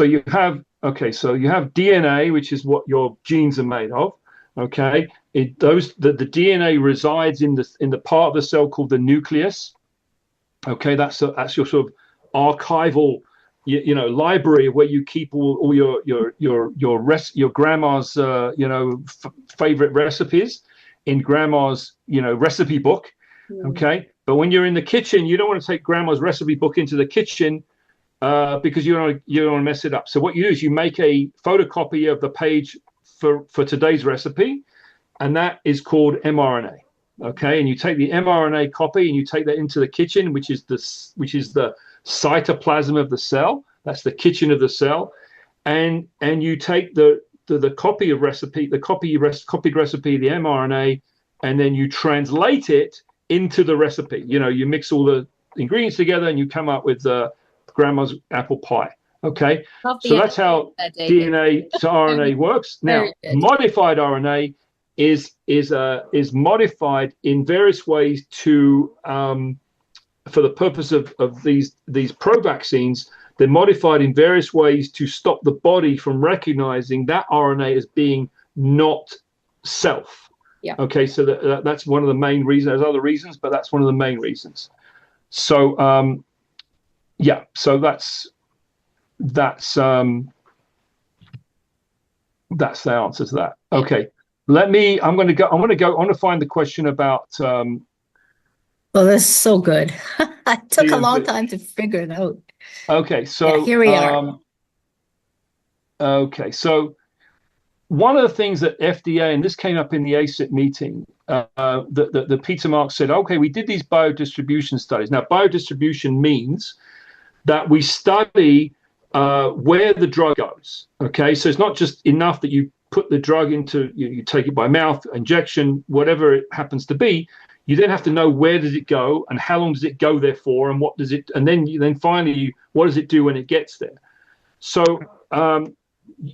you have. Okay, so you have DNA, which is what your genes are made of. Okay, the DNA resides in the part of the cell called the nucleus. Okay, that's your sort of archival, library where you keep all your grandma's favorite recipes in grandma's recipe book. Okay, but when you're in the kitchen, you don't want to take grandma's recipe book into the kitchen. Because you don't want to mess it up. So what you do is you make a photocopy of the page for today's recipe, and that is called mRNA. Okay, and you take the mRNA copy and you take that into the kitchen, which is the cytoplasm of the cell. That's the kitchen of the cell. And you take the copied recipe, the copied recipe, the mRNA, and then you translate it into the recipe. You mix all the ingredients together and you come up with grandma's apple pie. Okay, so that's how DNA to RNA works. Now, modified RNA is modified in various ways to for the purpose of these pro-vaccines. They're modified in various ways to stop the body from recognizing that RNA as being not self. Yeah. Okay, so that's one of the main reasons. There's other reasons, but that's one of the main reasons. So so that's the answer to that. Okay, I'm going to find the question about well, that's so good. It took a long time to figure it out. Okay, so here we are. Okay, so one of the things that FDA, and this came up in the ACIP meeting, the Peter Marks said, okay, we did these biodistribution studies. Now, biodistribution means that we study where the drug goes. Okay, so it's not just enough that you put the drug into, you take it by mouth, injection, whatever it happens to be. You then have to know where does it go and how long does it go there for, and what does it, and then finally, what does it do when it gets there? So,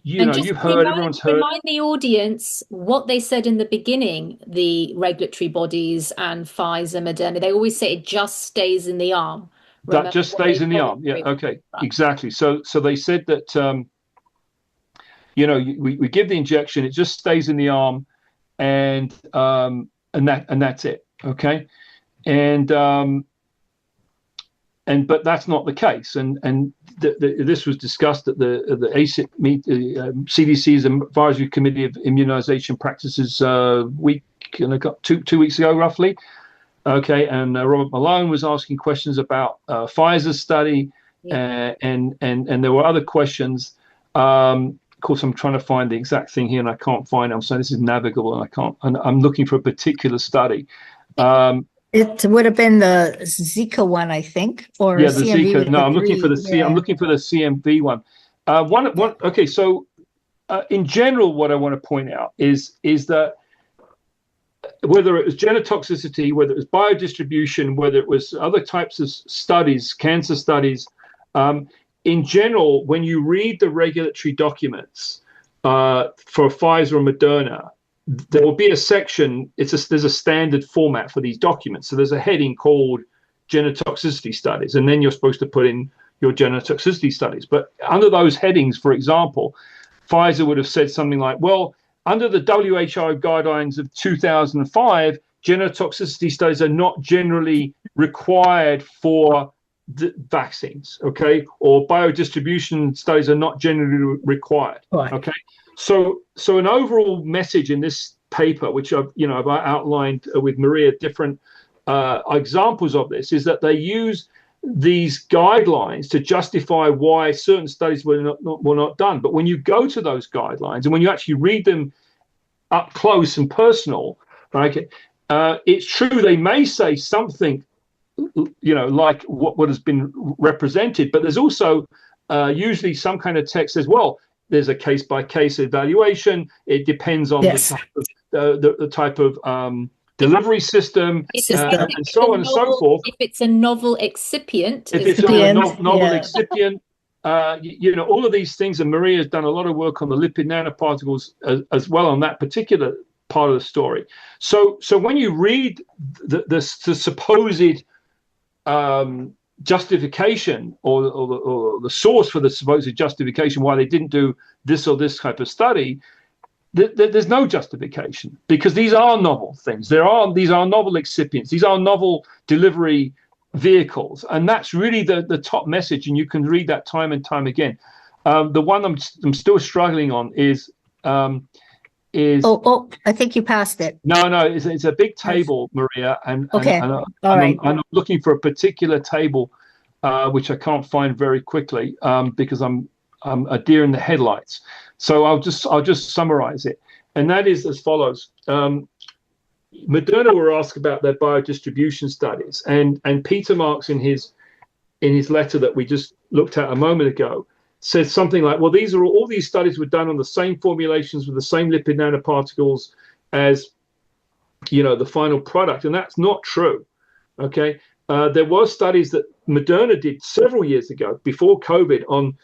you've heard, everyone's heard. Remind the audience what they said in the beginning, the regulatory bodies and Pfizer, Moderna, they always say it just stays in the arm. That just stays in the arm. Yeah. Okay. Exactly. So they said that, we give the injection, it just stays in the arm, and that's it. Okay. But that's not the case. And this was discussed at the ACIP CDC's Advisory Committee of Immunization Practices week, 2 weeks ago, roughly. Okay, and Robert Malone was asking questions about Pfizer's study, and there were other questions. Of course, I'm trying to find the exact thing here, and I can't find it. I'm saying this is navigable, and I can't. And I'm looking for a particular study. It would have been the Zika one, I think, or the CMV. Zika. No, I'm looking for the I'm looking for the CMV one. Okay, so in general, what I want to point out is that whether it was genotoxicity, whether it was biodistribution, whether it was other types of studies, cancer studies, in general, when you read the regulatory documents for Pfizer or Moderna, there will be a section. There's a standard format for these documents. So there's a heading called genotoxicity studies, and then you're supposed to put in your genotoxicity studies. But under those headings, for example, Pfizer would have said something like, well, under the WHO guidelines of 2005, genotoxicity studies are not generally required for the vaccines, okay? Or biodistribution studies are not generally required, okay? So an overall message in this paper, which I've outlined with Maria, different examples of this, is that they use these guidelines to justify why certain studies were not done. But when you go to those guidelines and when you actually read them up close and personal, right, it's true they may say something, like what has been represented, but there's also usually some kind of text as well. There's a case-by-case evaluation. It depends on the type of delivery system, and so on and so forth. If it's a novel excipient, excipient, all of these things, and Maria has done a lot of work on the lipid nanoparticles as well on that particular part of the story. So when you read the supposed justification or the source for the supposed justification why they didn't do this or this type of study, there's no justification, because these are novel things. These are novel excipients. These are novel delivery vehicles, and that's really the top message. And you can read that time and time again. The one I'm still struggling on is. I think you passed it. No, it's a big table, Maria, and I'm looking for a particular table, which I can't find very quickly, because I'm a deer in the headlights. So I'll just summarize it, and that is as follows. Moderna were asked about their biodistribution studies, and Peter Marks in his in his letter that we just looked at a moment ago, says something like, well, all these studies were done on the same formulations with the same lipid nanoparticles as, the final product. And that's not true. Okay. There were studies that Moderna did several years ago before COVID on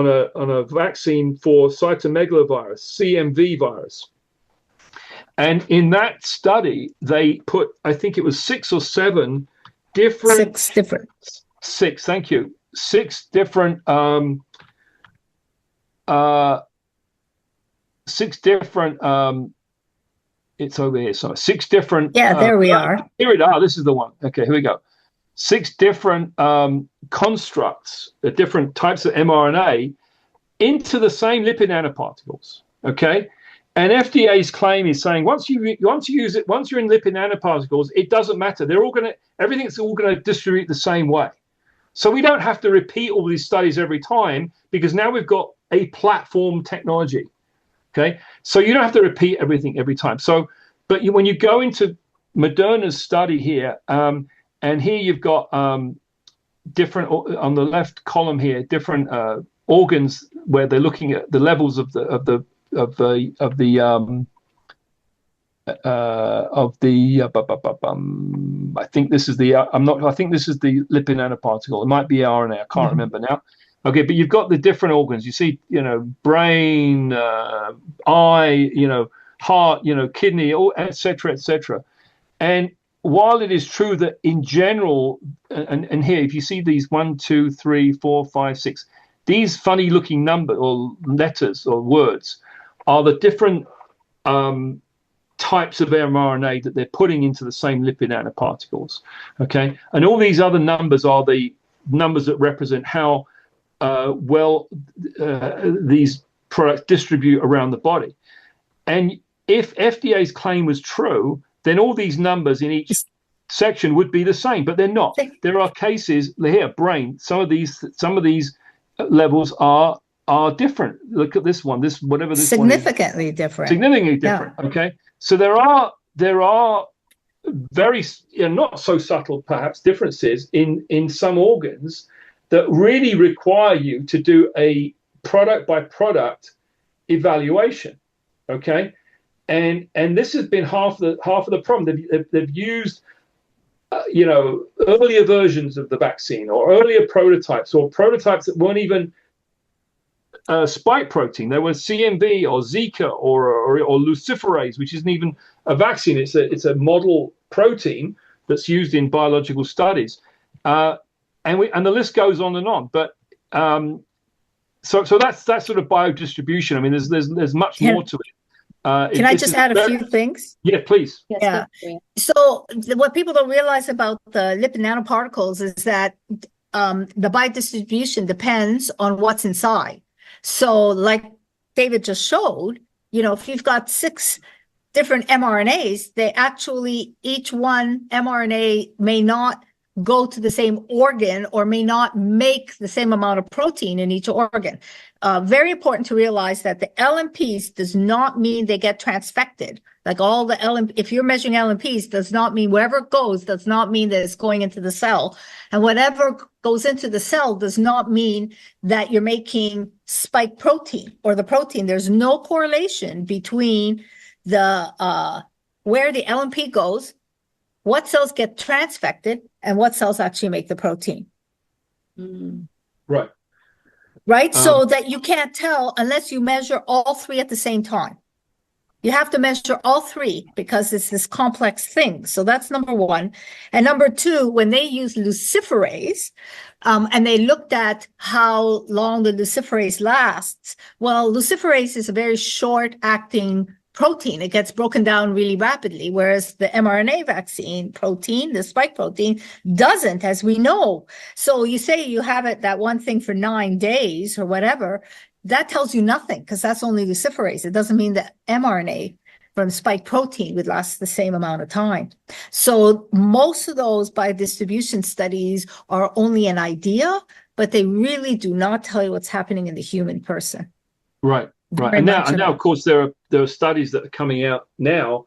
a vaccine for cytomegalovirus, CMV virus. And in that study, they put, I think it was six different, it's over here. So 6 different. Yeah, there we are. Here it are. This is the one. Okay, here we go. 6 different constructs, different types of mRNA into the same lipid nanoparticles. Okay. And FDA's claim is saying once you use it, once you're in lipid nanoparticles, it doesn't matter. Everything's all gonna distribute the same way. So we don't have to repeat all these studies every time because now we've got a platform technology. Okay, so you don't have to repeat everything every time. So, but when you go into Moderna's study here, and here you've got different on the left column here, different organs where they're looking at the levels of the I think this is the I think this is the lipid nanoparticle. It might be RNA. I can't remember now. Okay, but you've got the different organs. You see, brain, eye, heart, kidney, et cetera, et cetera. And while it is true that in general, and here, if you see these 1, 2, 3, 4, 5, 6, these funny looking numbers or letters or words are the different types of mRNA that they're putting into the same lipid nanoparticles. Okay, and all these other numbers are the numbers that represent how these products distribute around the body. And if FDA's claim was true, then all these numbers in each section would be the same, but they're not. There are cases here, brain. Some of these levels are different. Look at this one. Whatever this significantly one is. different. Significantly different. Yeah. Okay, so there are very not so subtle perhaps differences in some organs that really require you to do a product by product evaluation. Okay, and this has been half of the problem. They've used earlier versions of the vaccine or earlier prototypes or prototypes that weren't even spike protein. They were CMV or Zika or luciferase, which isn't even a vaccine. It's a model protein that's used in biological studies. And the list goes on and on, but so that's sort of biodistribution. I mean, there's much more to it. Can I just add a few things? Yeah, please. Yeah. So what people don't realize about the lipid nanoparticles is that the biodistribution depends on what's inside. So, like David just showed, if you've got 6 different mRNAs, they actually each one mRNA may not go to the same organ or may not make the same amount of protein in each organ. Very important to realize that the LNPs does not mean they get transfected. Like all the if you're measuring LNPs, does not mean wherever it goes, does not mean that it's going into the cell. And whatever goes into the cell does not mean that you're making spike protein or the protein. There's no correlation between the where the LNP goes, what cells get transfected, and what cells actually make the protein. Right. Right? So that you can't tell unless you measure all 3 at the same time. You have to measure all 3 because it's this complex thing. So that's number 1. And number 2, when they use luciferase, and they looked at how long the luciferase lasts, well, luciferase is a very short-acting protein. It gets broken down really rapidly, whereas the mRNA vaccine protein, the spike protein, doesn't, as we know. So you say you have that one thing for 9 days or whatever, that tells you nothing because that's only luciferase. It doesn't mean that mRNA from spike protein would last the same amount of time. So most of those biodistribution studies are only an idea, but they really do not tell you what's happening in the human person. Right. Right. And now, of course, there are studies that are coming out now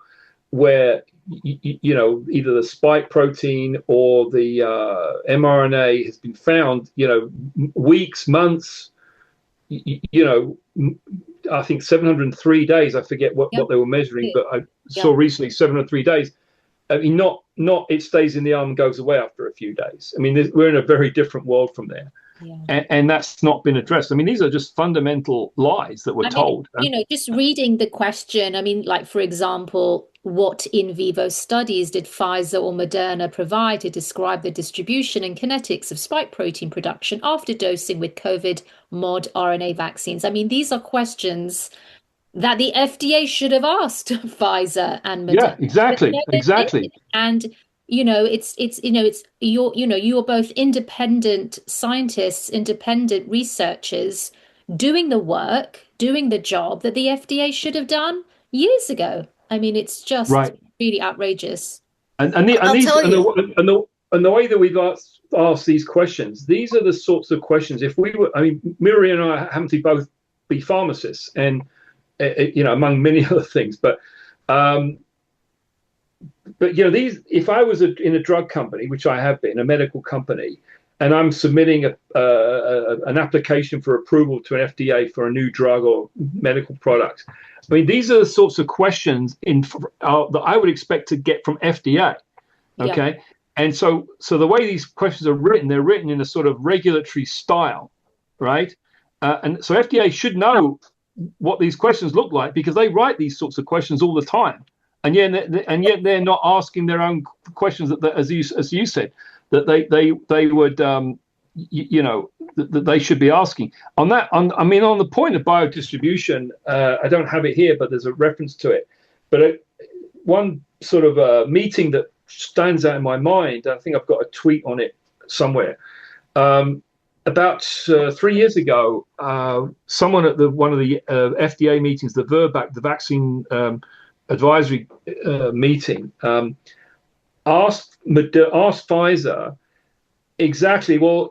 where either the spike protein or the mRNA has been found, weeks, months, I think 703 days. I forget what they were measuring, but I saw recently 703 days. I mean, not it stays in the arm and goes away after a few days. I mean, we're in a very different world from there. Yeah. And that's not been addressed. I mean, these are just fundamental lies that were told. Just reading the question, I mean, like, for example, what in vivo studies did Pfizer or Moderna provide to describe the distribution and kinetics of spike protein production after dosing with COVID mod RNA vaccines? I mean, these are questions that the FDA should have asked Pfizer and Moderna. Yeah, exactly. And you're both independent scientists, independent researchers doing the work, doing the job that the FDA should have done years ago. I mean, it's just really outrageous. And the way that we've asked these questions, these are the sorts of questions. If we were, I mean, Maria and I happen to both be pharmacists, and among many other things, but these, if I was in a drug company, which I have been, a medical company, and I'm submitting an application for approval to an FDA for a new drug or medical product, I mean, these are the sorts of questions that I would expect to get from FDA. Okay. Yeah. And so the way these questions are written, they're written in a sort of regulatory style, right? And so FDA should know what these questions look like, because they write these sorts of questions all the time. And yet they're not asking their own questions that as you said, that they would that they should be asking. On the point of biodistribution, I don't have it here, but there's a reference to it. But one sort of meeting that stands out in my mind, I think I've got a tweet on it somewhere. About 3 years ago, someone at one of the FDA meetings, the VRBPAC, the Vaccine Advisory meeting, asked Pfizer exactly, well,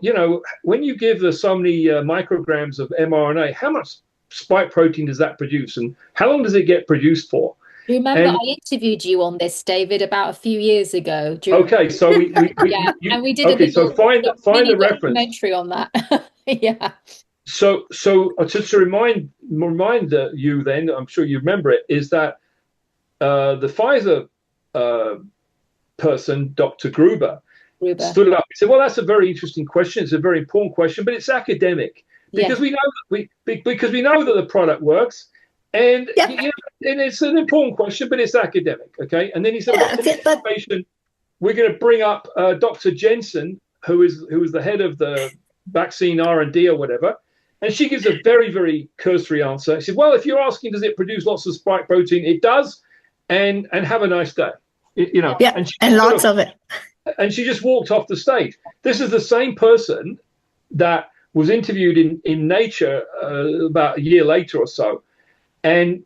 when you give so many micrograms of mRNA, how much spike protein does that produce, and how long does it get produced for? Remember, I interviewed you on this, David, about a few years ago. Okay, so we and we did find the reference documentary on that. Yeah. So just to remind you, then, I'm sure you remember it, is that the Pfizer person, Dr. Gruber, stood up and said, well, that's a very interesting question. It's a very important question, but it's academic, because we know that the product works, and and it's an important question, but it's academic. Okay. And then he said, we're going to bring up Dr. Janssen, who is the head of the vaccine R&D or whatever. And she gives a very, very cursory answer. She said, well, if you're asking, does it produce lots of spike protein? It does. And have a nice day. And lots of it. And she just walked off the stage. This is the same person that was interviewed in Nature about a year later or so, and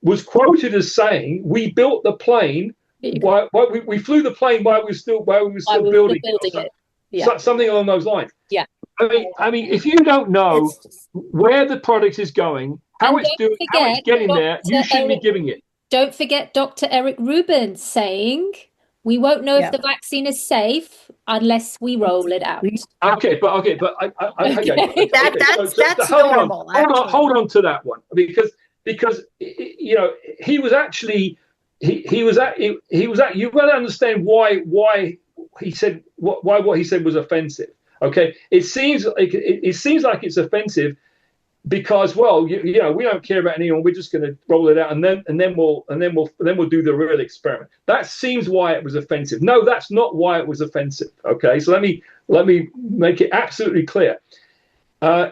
was quoted as saying, "We built the plane. We flew the plane while we were still building it." Yeah. Something along those lines. Yeah. I mean, if you don't know where the product is going, how it's getting there, you shouldn't be giving it. Don't forget Dr. Eric Rubin saying, we won't know if the vaccine is safe unless we roll it out. Okay, but that's normal. Hold on to that one, because he was actually he was at you've got to understand why he said what he said was offensive. Okay, it seems like it's offensive because, well, we don't care about anyone. We're just going to roll it out, and then we'll do the real experiment. That seems why it was offensive. No, that's not why it was offensive. Okay, so let me make it absolutely clear.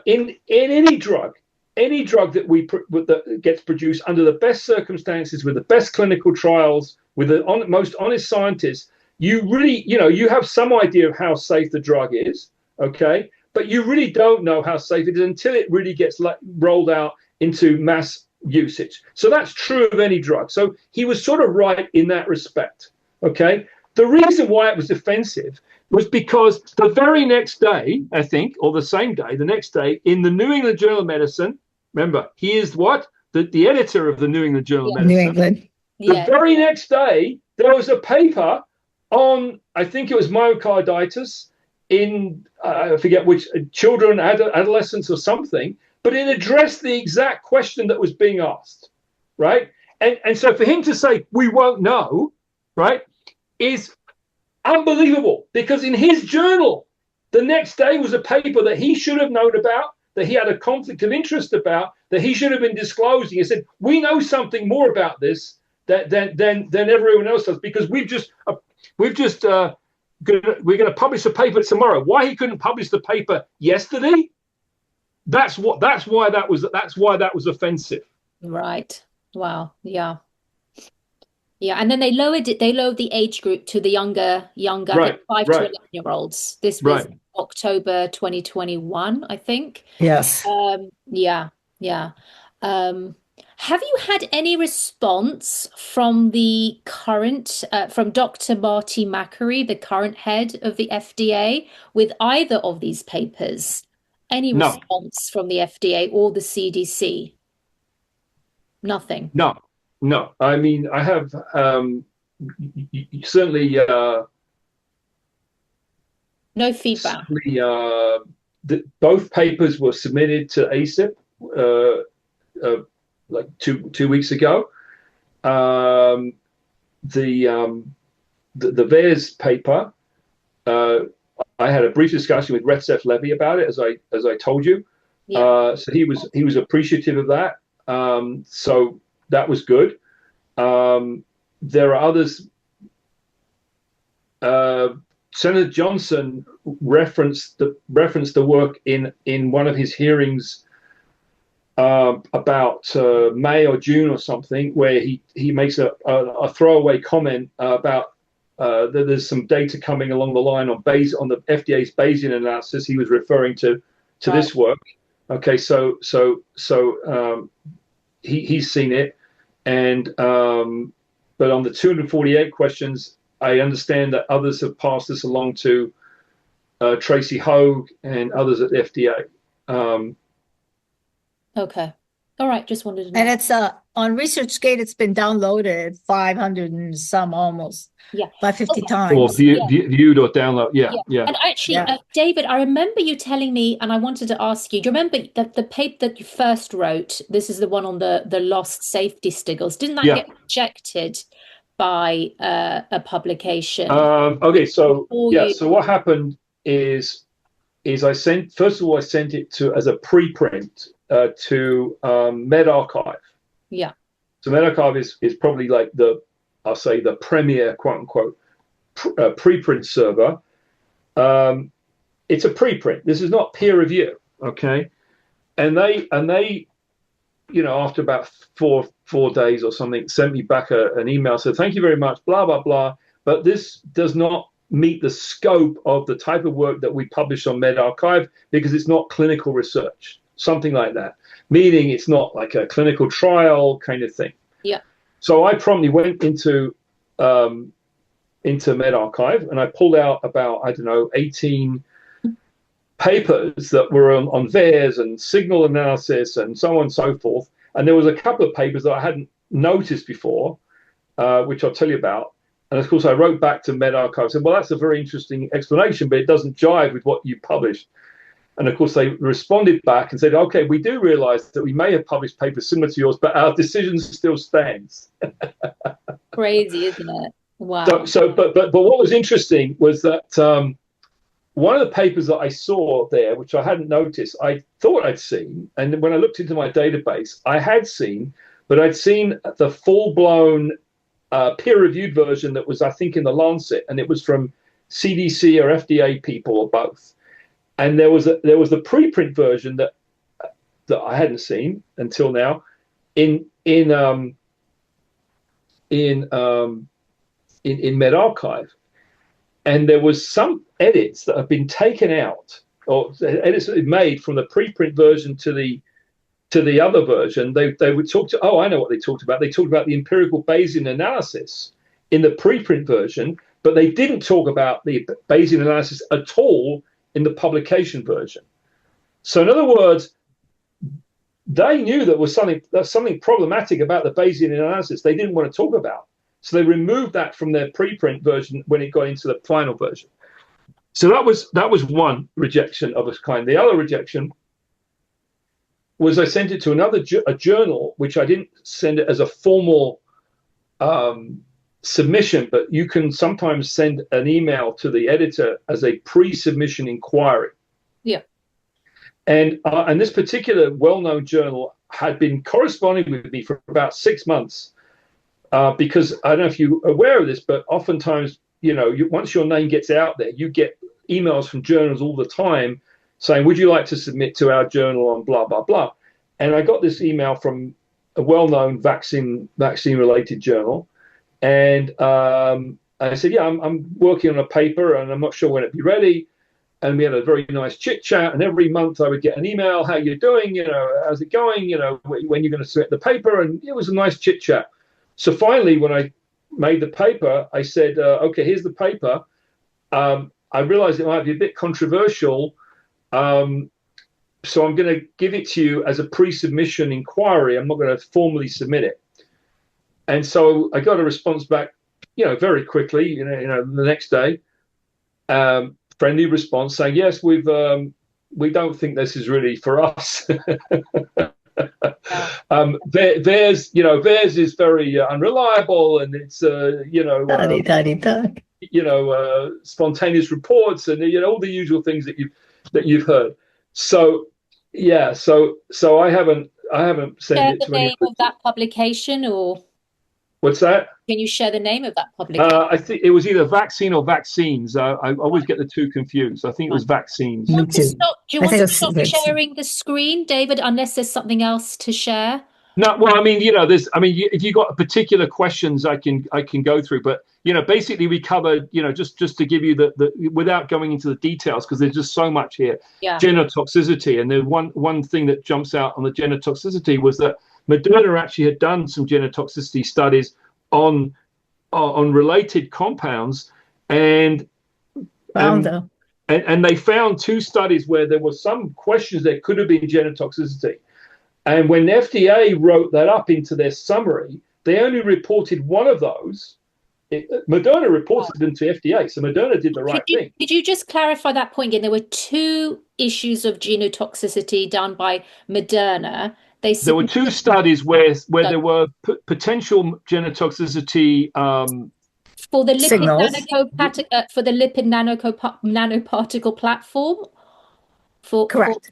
In any drug that gets produced under the best circumstances, with the best clinical trials, with the most honest scientists, you really, you have some idea of how safe the drug is. Okay. But you really don't know how safe it is until it really gets rolled out into mass usage. So that's true of any drug. So he was sort of right in that respect. Okay. The reason why it was offensive was because the very next day, I think, or the same day, the next day, in the New England Journal of Medicine, remember, he is what? The editor of the New England Journal of Medicine. New England. The Yeah. very next day, there was a paper on, I think it was myocarditis in, I forget which, children, adolescents or something, but it addressed the exact question that was being asked, right? And so for him to say, we won't know, right, is unbelievable, because in his journal, the next day was a paper that he should have known about, that he had a conflict of interest about, that he should have been disclosing. He said, we know something more about this than everyone else does, because we're going to publish a paper tomorrow. Why he couldn't publish the paper yesterday? That's why that was offensive. Right. Wow. Yeah. Yeah. And then they lowered the age group to the younger, Right, 5 to right, 11-year-olds. This was right. October 2021, I think. Yes. Yeah. Yeah. Have you had any response from the current, from Dr. Marty Makary, the current head of the FDA, with either of these papers? Any No, response from the FDA or the CDC? Nothing. no, no. I mean, I have certainly No feedback. both papers were submitted to ACIP like two weeks ago. The VAERS paper, I had a brief discussion with Recep Levy about it, as I told you. Yeah. So he was appreciative of that. So that was good. There are others. Senator Johnson referenced the work in one of his hearings about May or June or something, where he makes a throwaway comment about that there's some data coming along the line on the FDA's Bayesian analysis. He was referring to Right. this work. Okay, so he's seen it, and but on the 248 questions, I understand that others have passed this along to Tracy Hogue and others at the FDA. Okay. All right. Just wanted to know. And it's on ResearchGate, it's been downloaded 500 and some almost. Yeah. 550 Okay. times. Or viewed or download. Yeah. And actually, Yeah. David, I remember you telling me, and I wanted to ask you, do you remember that the paper that you first wrote, this is the one on the lost safety stiggles, didn't that Yeah. get rejected by a publication? Okay, so Before so what happened is I sent it to as a preprint to medRxiv. Yeah. So medRxiv is probably like I'll say the premier quote unquote preprint server. It's a preprint. This is not peer review, okay? And they after about four days or something, sent me back an email, said thank you very much, blah blah blah, but this does not meet the scope of the type of work that we publish on medRxiv because it's not clinical research, something like that, meaning it's not like a clinical trial kind of thing. Yeah. So I promptly went into medRxiv and I pulled out about 18 papers that were on VAERS and signal analysis and so on and so forth. And there was a couple of papers that I hadn't noticed before, which I'll tell you about. And of course, I wrote back to medRxiv and said, well, that's a very interesting explanation, but it doesn't jive with what you published. And of course, they responded back and said, okay, we do realize that we may have published papers similar to yours, but our decision still stands. Crazy, isn't it? Wow. But what was interesting was that one of the papers that I saw there, which I hadn't noticed, I thought I'd seen, and when I looked into my database, I had seen, but I'd seen the full-blown peer-reviewed version that was, I think, in the Lancet, and it was from CDC or FDA people or both. And there was the preprint version that I hadn't seen until now in medRxiv. And there was some edits that have been taken out, or edits that made from the preprint version to the other version. They would talk to, I know what they talked about. They talked about the empirical Bayesian analysis in the preprint version, but they didn't talk about the Bayesian analysis at all in the publication version. So in other words, they knew there was something problematic about the Bayesian analysis they didn't want to talk about. So they removed that from their preprint version when it got into the final version. So that was one rejection of a kind. The other rejection was I sent it to a journal, which I didn't send it as a formal submission, but you can sometimes send an email to the editor as a pre-submission inquiry. Yeah. And this particular well-known journal had been corresponding with me for about 6 months because I don't know if you're aware of this, but oftentimes, once your name gets out there, you get emails from journals all the time saying, would you like to submit to our journal on blah, blah, blah. And I got this email from a well-known vaccine-related journal. And I said, yeah, I'm working on a paper and I'm not sure when it'll be ready. And we had a very nice chit chat. And every month I would get an email, how you doing? How's it going? When you're going to submit the paper. And it was a nice chit chat. So finally, when I made the paper, I said, okay, here's the paper. I realized it might be a bit controversial. So I'm going to give it to you as a pre-submission inquiry. I'm not going to formally submit it. And so I got a response back, very quickly, the next day, friendly response saying, yes, we don't think this is really for us. VAERS is very unreliable, and it's spontaneous reports, and all the usual things that you've heard. So yeah, so I haven't sent it to anyone. Share the name of that publication, or what's that? Can you share the name of that publication? I think it was either vaccine or vaccines. I always get the two confused. I think it was vaccines. Do you want to stop sharing the screen, David, unless there's something else to share? No, well, if you got particular questions, I can go through. But basically, we covered, just to give you the without going into the details, because there's just so much here. Yeah. Genotoxicity, and the one thing that jumps out on the genotoxicity was that Moderna actually had done some genotoxicity studies on related compounds, and they found two studies where there were some questions there could have been genotoxicity. And when FDA wrote that up into their summary, they only reported one of those. Moderna reported them to FDA, so Moderna did the right thing. Did you just clarify that point again? There were two issues of genotoxicity done by Moderna. There were two studies where there were potential genotoxicity for the lipid nanoparticle platform. Correct.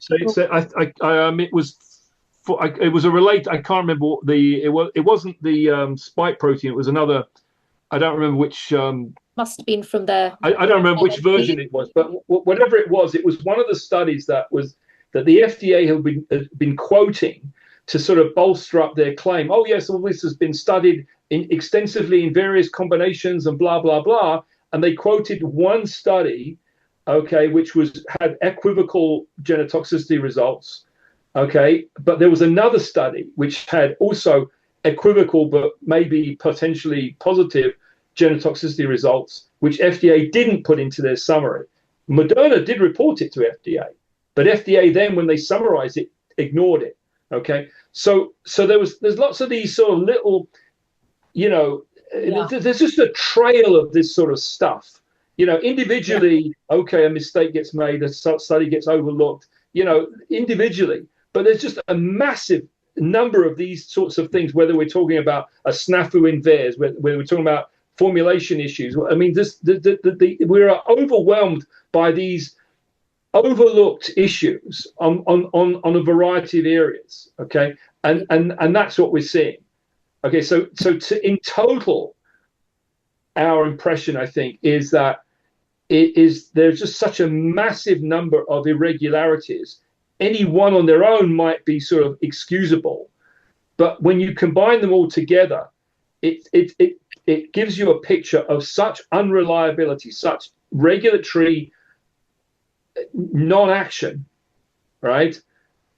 It was a relate. I can't remember what it wasn't the spike protein. It was another. I don't remember which. Must have been from the. I don't remember which version it was, but whatever it was one of the studies that the FDA had been quoting to sort of bolster up their claim. Oh yes, all this has been studied extensively in various combinations and blah blah blah. And they quoted one study, okay, which had equivocal genotoxicity results. Okay, but there was another study which had also equivocal but maybe potentially positive genotoxicity results, which FDA didn't put into their summary. Moderna did report it to FDA, but FDA then, when they summarized it, ignored it. Okay, so there's lots of these sort of little, there's just a trail of this sort of stuff. Individually, okay, a mistake gets made, a study gets overlooked, individually. But there's just a massive number of these sorts of things, whether we're talking about a snafu in VAERS, whether we're talking about formulation issues. I mean, we are overwhelmed by these overlooked issues on a variety of areas. Okay, and that's what we're seeing. Okay, so in total, our impression, I think, is that there's just such a massive number of irregularities. Any one on their own might be sort of excusable, but when you combine them all together, it gives you a picture of such unreliability, such regulatory non-action, right?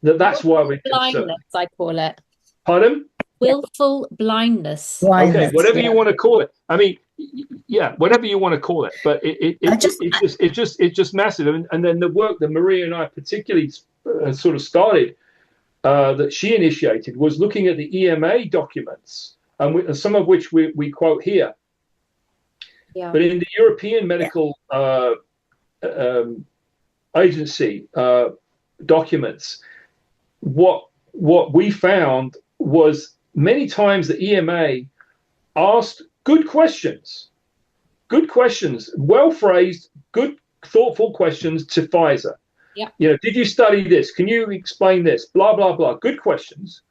That's why we're concerned. Blindness, I call it. Pardon? Willful blindness. Okay, whatever you want to call it. I mean, yeah, whatever you want to call it, but it's just massive. And then the work that Maria and I particularly sort of started that she initiated was looking at the EMA documents, and some of which we quote here. Yeah. But in the European Medical Agency documents, what we found was many times the EMA asked good questions, well phrased, good thoughtful questions to Pfizer. Yeah. Did you study this? Can you explain this? Blah blah blah. Good questions,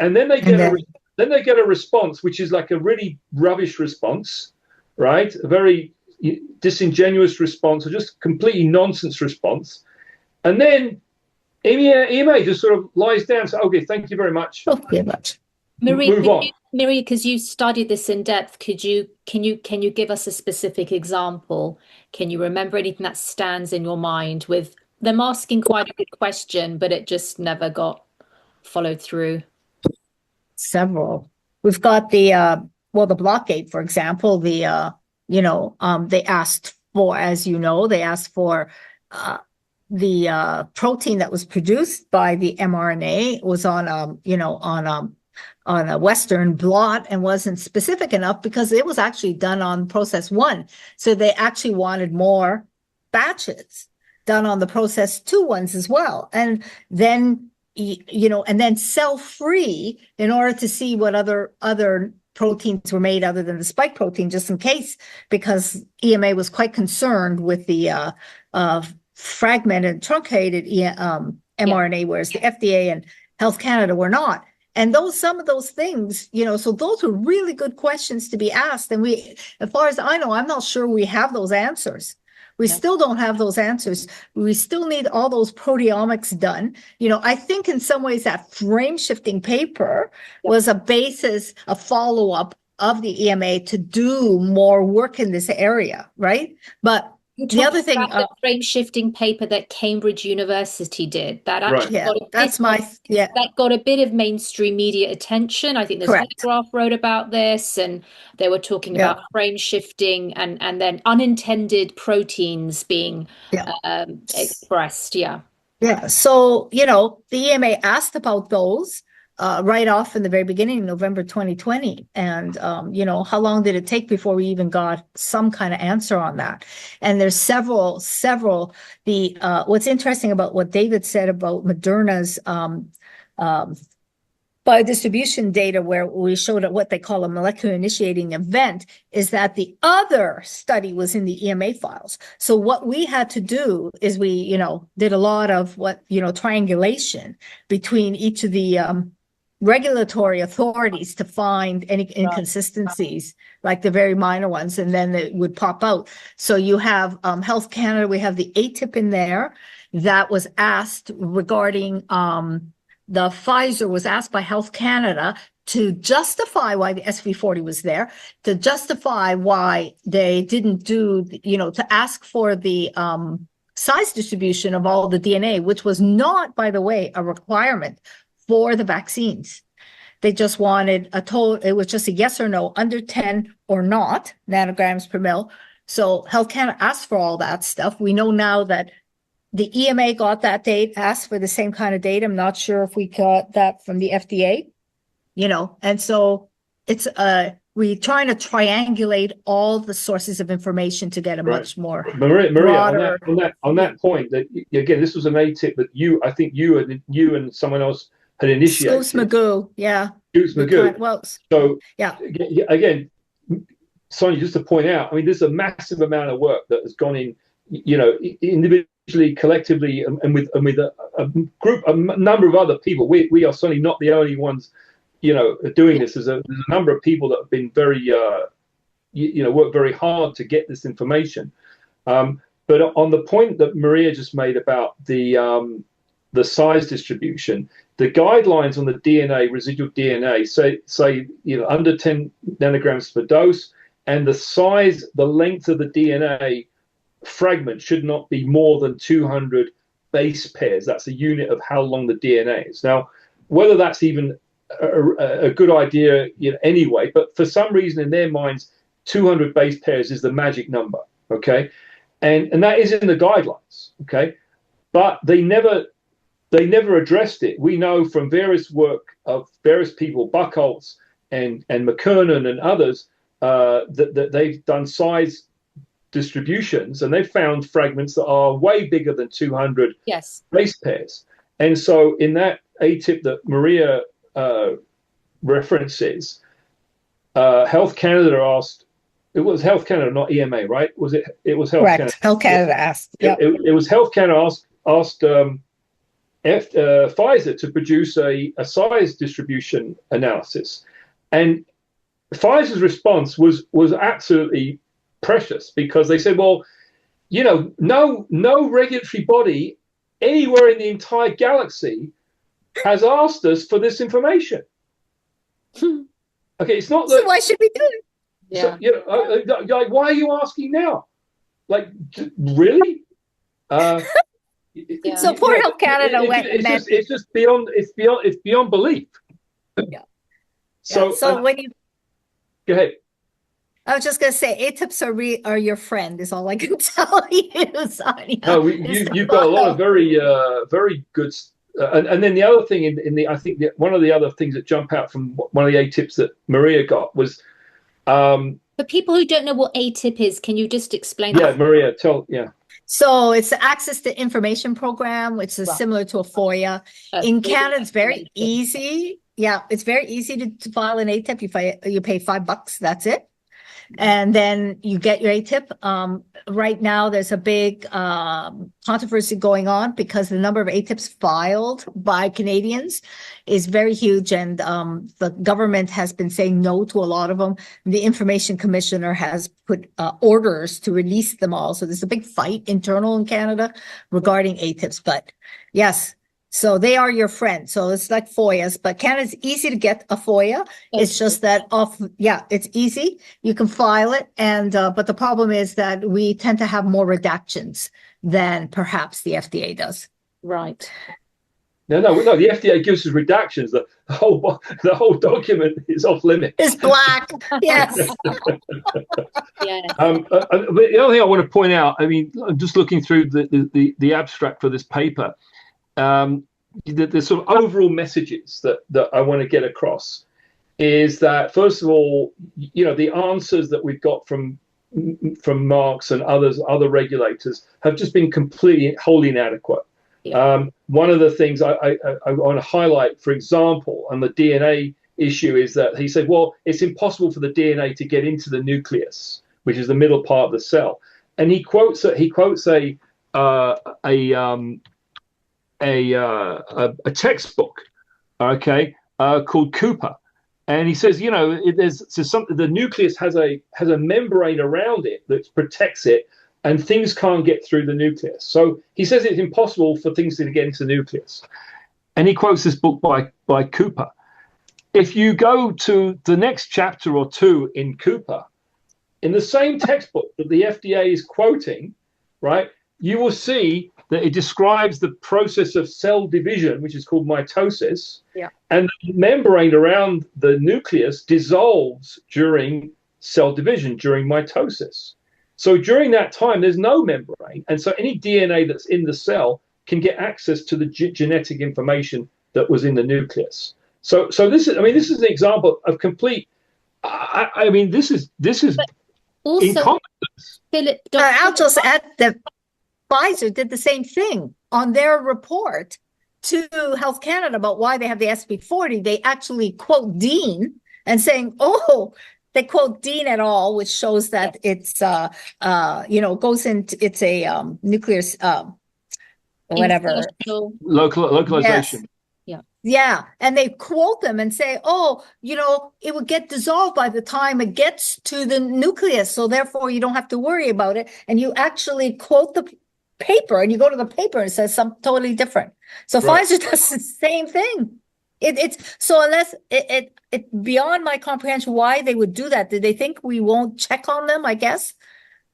and then they get a response which is like a really rubbish response, right? A very disingenuous response, or just completely nonsense response, and then EMA just sort of lies down and says, "Okay, thank you very much." Okay, much. Maria, because you studied this in depth, can you give us a specific example? Can you remember anything that stands in your mind with them asking quite a good question, but it just never got followed through? Several. We've got the blockade, for example. They asked for, as you know, the protein that was produced by the mRNA was on a Western blot and wasn't specific enough because it was actually done on process 1. So they actually wanted more batches done on the process 2 ones as well. And then, and then cell-free in order to see what other proteins were made other than the spike protein, just in case, because EMA was quite concerned with the fragmented, truncated mRNA, whereas the FDA and Health Canada were not. And some of those things, so those are really good questions to be asked. And as far as I know, I'm not sure we have those answers. We still don't have those answers. We still need all those proteomics done. I think in some ways that frame-shifting paper was a basis, a follow-up of the EMA to do more work in this area, right? But the other thing, the frame-shifting paper that Cambridge University did, that actually that got a bit of mainstream media attention. I think the Telegraph wrote about this, and they were talking about frame shifting and then unintended proteins being expressed. Yeah. So the EMA asked about those right off in the very beginning, November 2020. And, how long did it take before we even got some kind of answer on that? And there's several, what's interesting about what David said about Moderna's biodistribution data, where we showed what they call a molecular initiating event, is that the other study was in the EMA files. So what we had to do is we, did a lot of triangulation between each of the regulatory authorities to find any inconsistencies, like the very minor ones, and then it would pop out. So you have Health Canada, we have the ATIP in there that was asked regarding the Pfizer was asked by Health Canada to justify why the SV40 was there, to justify why they didn't do, to ask for the size distribution of all the DNA, which was not, by the way, a requirement for the vaccines. They just wanted it was just a yes or no, under 10 or not nanograms per mil. So Health Canada asked for all that stuff. We know now that the EMA got that date, asked for the same kind of data. I'm not sure if we got that from the FDA, and so it's we're trying to triangulate all the sources of information to get a much more Maria, broader... on that point, that again, this was an ATIP that I think you and someone else had initiated. Magoo, Scoots Magoo. Well, so again, Sonia, just to point out, I mean, there's a massive amount of work that has gone in, individually, collectively, and with a number of other people. We are certainly not the only ones, doing this. There's a number of people that have been very, worked very hard to get this information. But on the point that Maria just made about the size distribution, the guidelines on the DNA, residual DNA, say under 10 nanograms per dose, and the length of the DNA fragment should not be more than 200 base pairs. That's a unit of how long the DNA is. Now, whether that's even a good idea anyway, but for some reason in their minds, 200 base pairs is the magic number, okay? And that is in the guidelines, okay? But they never they never addressed it. We know from various work of various people, Buchholz and McKernan and others, that they've done size distributions, and they've found fragments that are way bigger than 200 base pairs. And so in that ATIP that Maria references, Health Canada asked, it was Health Canada, not EMA, right? Was it? It was Health Canada. Health Canada asked. Yep. It was Health Canada asked Pfizer to produce a size distribution analysis, and Pfizer's response was absolutely precious, because they said, well, you know, no regulatory body anywhere in the entire galaxy has asked us for this information. Okay, it's not that. So why should we do it? Yeah. So, you know, like, why are you asking now? Like, really? So poor Health Canada it's just beyond belief. Yeah. So when you go ahead. I was just going to say, ATIPs are your friend, is all I can tell you, Sonia. No, you've got a lot of very good. And then the other thing I think that one of the other things that jump out from one of the ATIPs that Maria got was. For people who don't know what ATIP is, can you just explain? Yeah, Maria, So it's the Access to Information Program, which is similar to a FOIA. In Canada, it's very easy. Yeah, it's very easy to file an ATIP. You pay $5, that's it. And then you get your ATIP. Right now, there's a big controversy going on because the number of ATIPs filed by Canadians is very huge, and the government has been saying no to a lot of them. The Information Commissioner has put orders to release them all. So there's a big fight internal in Canada regarding ATIPs. But yes, so they are your friend. So it's like FOIAs, but Canada's easy to get a FOIA. It's just that it's easy. You can file it. And, but the problem is that we tend to have more redactions than perhaps the FDA does. Right. No, the FDA gives us redactions. The whole document is off limit. It's black. Yes. Yeah. But the other thing I want to point out, I mean, I'm just looking through the abstract for this paper. The sort of overall messages that I want to get across is that, first of all, you know, the answers that we've got from Marks and other regulators have just been wholly inadequate. Yeah. One of the things I want to highlight, for example, on the DNA issue, is that he said, well, it's impossible for the DNA to get into the nucleus, which is the middle part of the cell, and he quotes a textbook, okay, called Cooper, and he says, you know, the nucleus has a membrane around it that protects it, and things can't get through the nucleus. So he says it's impossible for things to get into the nucleus, and he quotes this book by Cooper. If you go to the next chapter or two in Cooper, in the same textbook that the FDA is quoting, right, you will see that it describes the process of cell division, which is called mitosis, and the membrane around the nucleus dissolves during cell division, during mitosis. So during that time, there's no membrane, and so any DNA that's in the cell can get access to the genetic information that was in the nucleus. So this is an example of complete. I mean, this is also incompetence. Philip. I'll just add that Pfizer did the same thing on their report to Health Canada about why they have the SP40. They actually quote Dean and saying, they quote Dean et al., which shows that it's, goes into, it's a nuclear, whatever. Localization. Yes. Yeah. And they quote them and say, it would get dissolved by the time it gets to the nucleus. So therefore you don't have to worry about it. And you actually quote the paper and you go to the paper and it says something totally different. So right. Pfizer does the same thing. It's so unless it beyond my comprehension why they would do that. Did they think we won't check on them? I guess.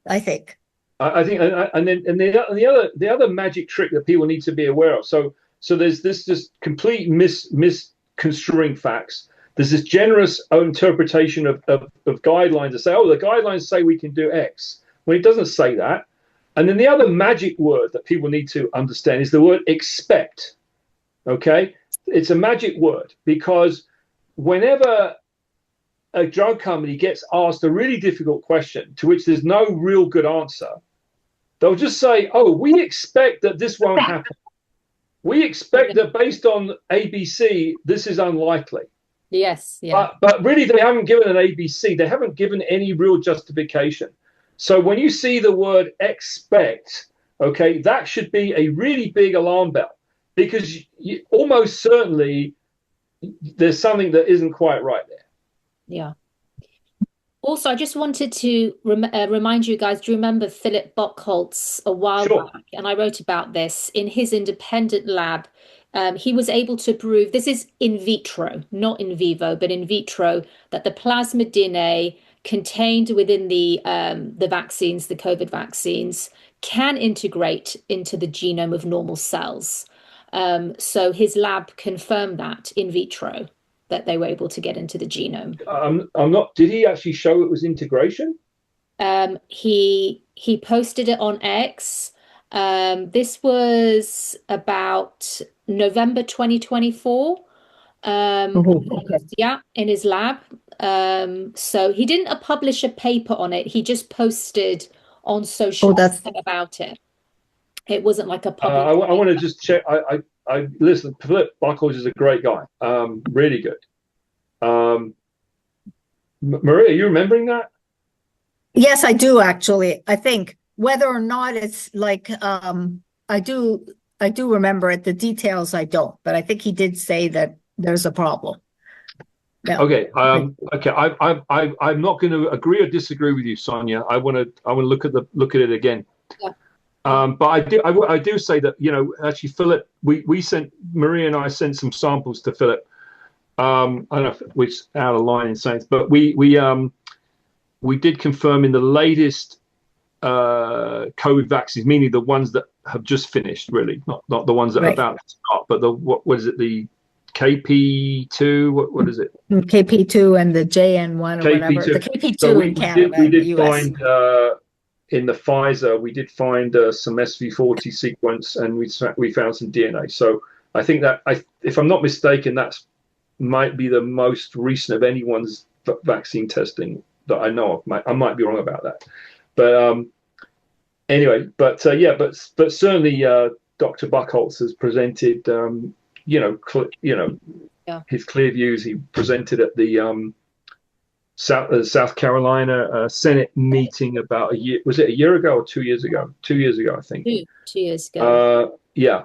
I think. I think, and the other magic trick that people need to be aware of. So there's this just complete misconstruing facts. There's this generous interpretation of guidelines that say, the guidelines say we can do X, when it doesn't say that. And then the other magic word that people need to understand is the word expect. Okay, it's a magic word because whenever a drug company gets asked a really difficult question to which there's no real good answer, they'll just say, "Oh, we expect that this won't happen. We expect that based on ABC, this is unlikely." Yes, yeah. But really, they haven't given an ABC. They haven't given any real justification. So when you see the word expect, okay, that should be a really big alarm bell because almost certainly there's something that isn't quite right there. Yeah. Also, I just wanted to remind you guys, do you remember Philip Buchholz a while back? And I wrote about this in his independent lab. He was able to prove, this is in vitro, not in vivo, but in vitro, that the plasmid DNA contained within the vaccines, the COVID vaccines, can integrate into the genome of normal cells. So his lab confirmed that in vitro, that they were able to get into the genome. I'm not. Did he actually show it was integration? He posted it on X. This was about November 2024. Okay. Yeah, in his lab. So he didn't publish a paper on it. He just posted on social media about it. It wasn't like a public. I want to just check. I listen. Philip Buchholz is a great guy. Really good. Maria, are you remembering that? Yes, I do actually. I think whether or not it's like I do remember it. The details I don't, but I think he did say that there's a problem. Yeah. Okay. Okay. I'm not going to agree or disagree with you, Sonia. I want to look at it again. Yeah. But I do say that, you know, actually Philip, we sent, Maria and I sent some samples to Philip. I don't know if it's out of line in saying, but we did confirm in the latest COVID vaccines, meaning the ones that have just finished, really, not the ones that are about to start, but what is it, the KP2? What is it? KP2 and the JN1 or KP2. whatever. The KP2 so in Canada. We did US. find in the Pfizer, we did find some SV40 sequence, and we found some DNA. So I think that if I'm not mistaken, that's might be the most recent of anyone's vaccine testing that I know of. I might be wrong about that, but anyway, but certainly Dr. Buchholz has presented, his clear views. He presented at the South Carolina Senate meeting about a year ago or 2 years ago? 2 years ago, I think. 2 years ago. Yeah.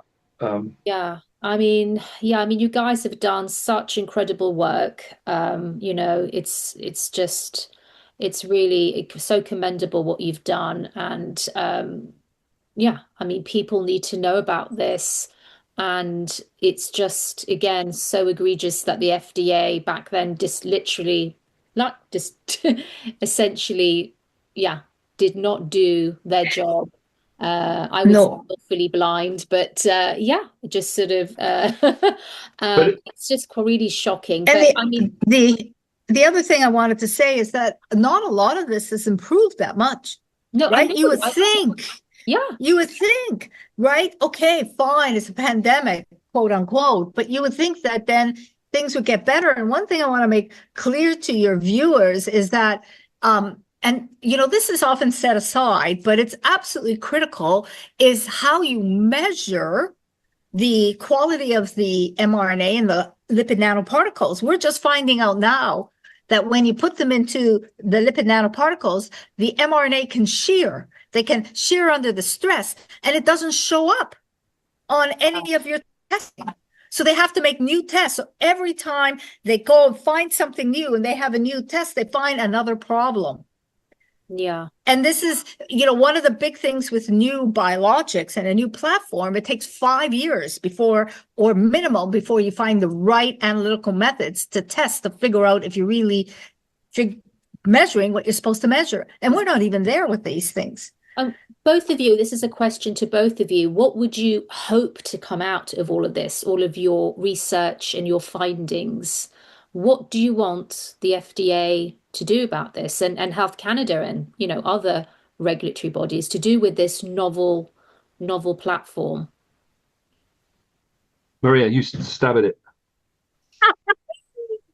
Yeah. I mean, you guys have done such incredible work. It's really so commendable what you've done. And I mean, people need to know about this. And it's just, again, so egregious that the FDA back then essentially, did not do their job. I was willfully blind, but just sort of it's just really shocking. And but I mean, the other thing I wanted to say is that not a lot of this has improved that much. No, right? You would think. Yeah. You would think, right? Okay, fine, it's a pandemic, quote unquote, but you would think that then things would get better. And one thing I want to make clear to your viewers is that and this is often set aside, but it's absolutely critical, is how you measure the quality of the mRNA and the lipid nanoparticles. We're just finding out now that when you put them into the lipid nanoparticles, the mRNA can shear. They can shear under the stress, and it doesn't show up on any of your testing. So they have to make new tests. So every time they go and find something new and they have a new test, they find another problem. Yeah. And this is, one of the big things with new biologics and a new platform, it takes 5 years before you find the right analytical methods to test, to figure out if you're really measuring what you're supposed to measure. And we're not even there with these things. Both of you, this is a question to both of you. What would you hope to come out of all of this, all of your research and your findings? What do you want the FDA to do about this, and Health Canada and other regulatory bodies to do with this novel platform? Maria, you stab at it.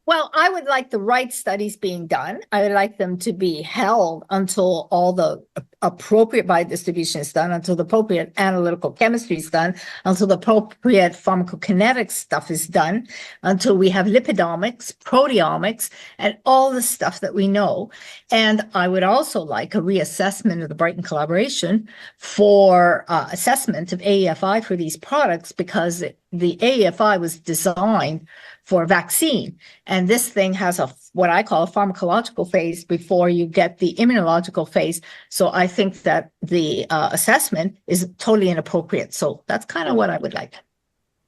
Well, I would like the right studies being done. I would like them to be held until all the appropriate biodistribution is done, until the appropriate analytical chemistry is done, until the appropriate pharmacokinetic stuff is done, until we have lipidomics, proteomics, and all the stuff that we know. And I would also like a reassessment of the Brighton collaboration for assessment of AEFI for these products, because the AEFI was designed for a vaccine. And this thing has what I call a pharmacological phase before you get the immunological phase. So I think that the assessment is totally inappropriate. So that's kind of what I would like.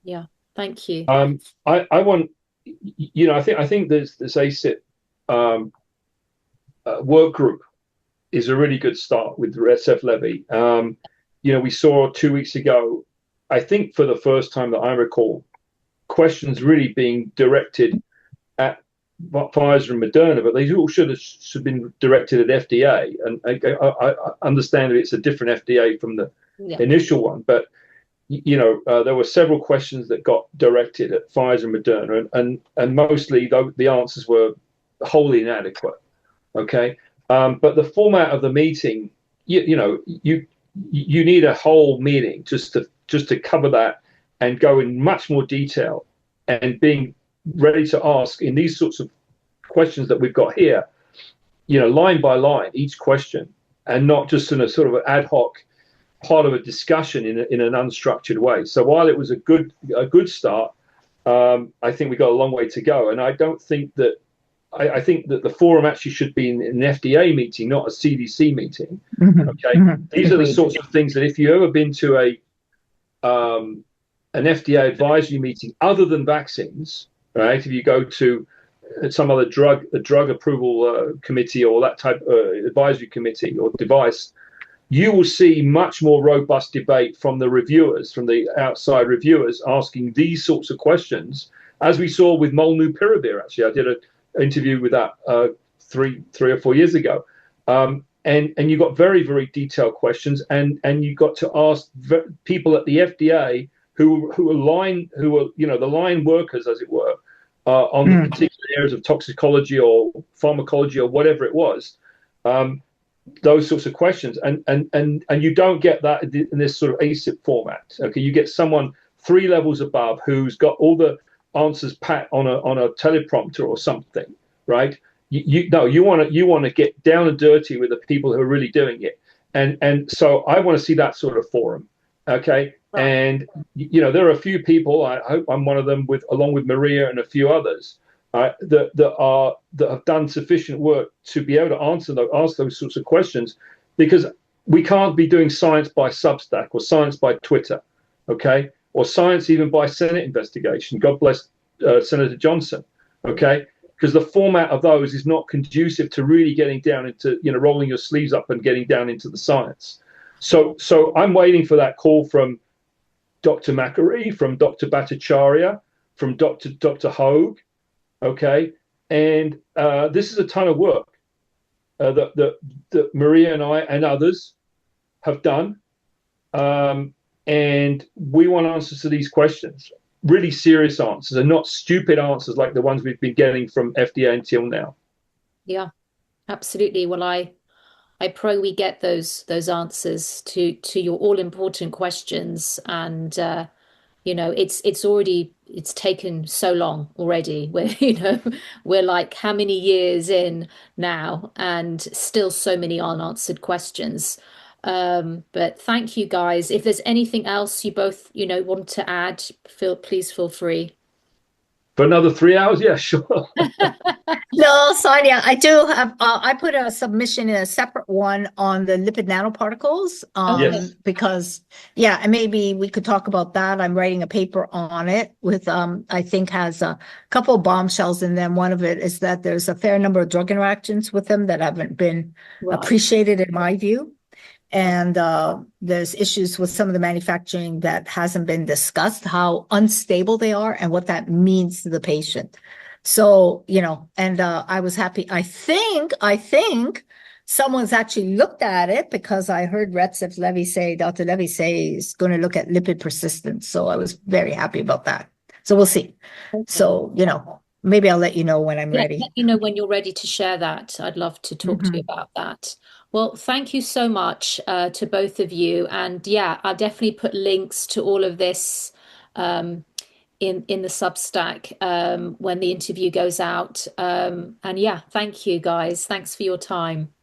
Yeah, thank you. I want, I think this ACIP work group is a really good start with SF Levy. We saw 2 weeks ago, I think for the first time that I recall, questions really being directed at Pfizer and Moderna, but they all should have been directed at FDA. And I understand that it's a different FDA from the initial one, but there were several questions that got directed at Pfizer and Moderna, and mostly the answers were wholly inadequate. Okay, but the format of the meeting, you need a whole meeting just to cover that and go in much more detail, and being ready to ask in these sorts of questions that we've got here, line by line, each question, and not just in a sort of an ad hoc part of a discussion in an unstructured way. So while it was a good start, I think we got a long way to go. And I don't think that, I think that the forum actually should be in an FDA meeting, not a CDC meeting. Okay, these are the sorts of things that if you've ever been to an FDA advisory meeting other than vaccines, right? If you go to some other drug approval committee or that type of advisory committee or device, you will see much more robust debate from the reviewers, from the outside reviewers, asking these sorts of questions, as we saw with molnupiravir. Actually, I did an interview with that 3 or 4 years ago. And you got very, very detailed questions, and you got to ask people at the FDA who were the line workers, as it were, on the particular areas of toxicology or pharmacology or whatever it was, those sorts of questions, and you don't get that in this sort of ACIP format. Okay, you get someone 3 levels above who's got all the answers pat on a teleprompter or something, right? You want to get down and dirty with the people who are really doing it, and so I want to see that sort of forum. Okay, right. And there are a few people. I hope I'm one of them, along with Maria and a few others, that have done sufficient work to be able to ask those sorts of questions, because we can't be doing science by Substack or science by Twitter, okay, or science even by Senate investigation. God bless Senator Johnson, okay. Because the format of those is not conducive to really getting down into, rolling your sleeves up and getting down into the science. So I'm waiting for that call from Dr. Macquarie, from Dr. Bhattacharya, from Dr. Hogue, okay? And this is a ton of work that Maria and I and others have done. And we want answers to these questions. Really serious answers, and not stupid answers like the ones we've been getting from FDA until now. Yeah, absolutely. Well, I pray we get those answers to your all important questions. And it's taken so long already. We're like how many years in now, and still so many unanswered questions. But thank you guys. If there's anything else you both want to add, please feel free. For another 3 hours, yeah, sure. No, Sonia, I do have. I put a submission in a separate one on the lipid nanoparticles. Yes. Because and maybe we could talk about that. I'm writing a paper on it with I think has a couple of bombshells in them. One of it is that there's a fair number of drug interactions with them that haven't been appreciated in my view. And there's issues with some of the manufacturing that hasn't been discussed, how unstable they are and what that means to the patient. So, and I was happy. I think someone's actually looked at it, because I heard Dr. Levy say he's going to look at lipid persistence. So I was very happy about that. So we'll see. Okay. So, maybe I'll let you know when I'm ready. Let you know when you're ready to share that. I'd love to talk to you about that. Well, thank you so much to both of you. And yeah, I'll definitely put links to all of this in the Substack when the interview goes out. And yeah, thank you guys. Thanks for your time.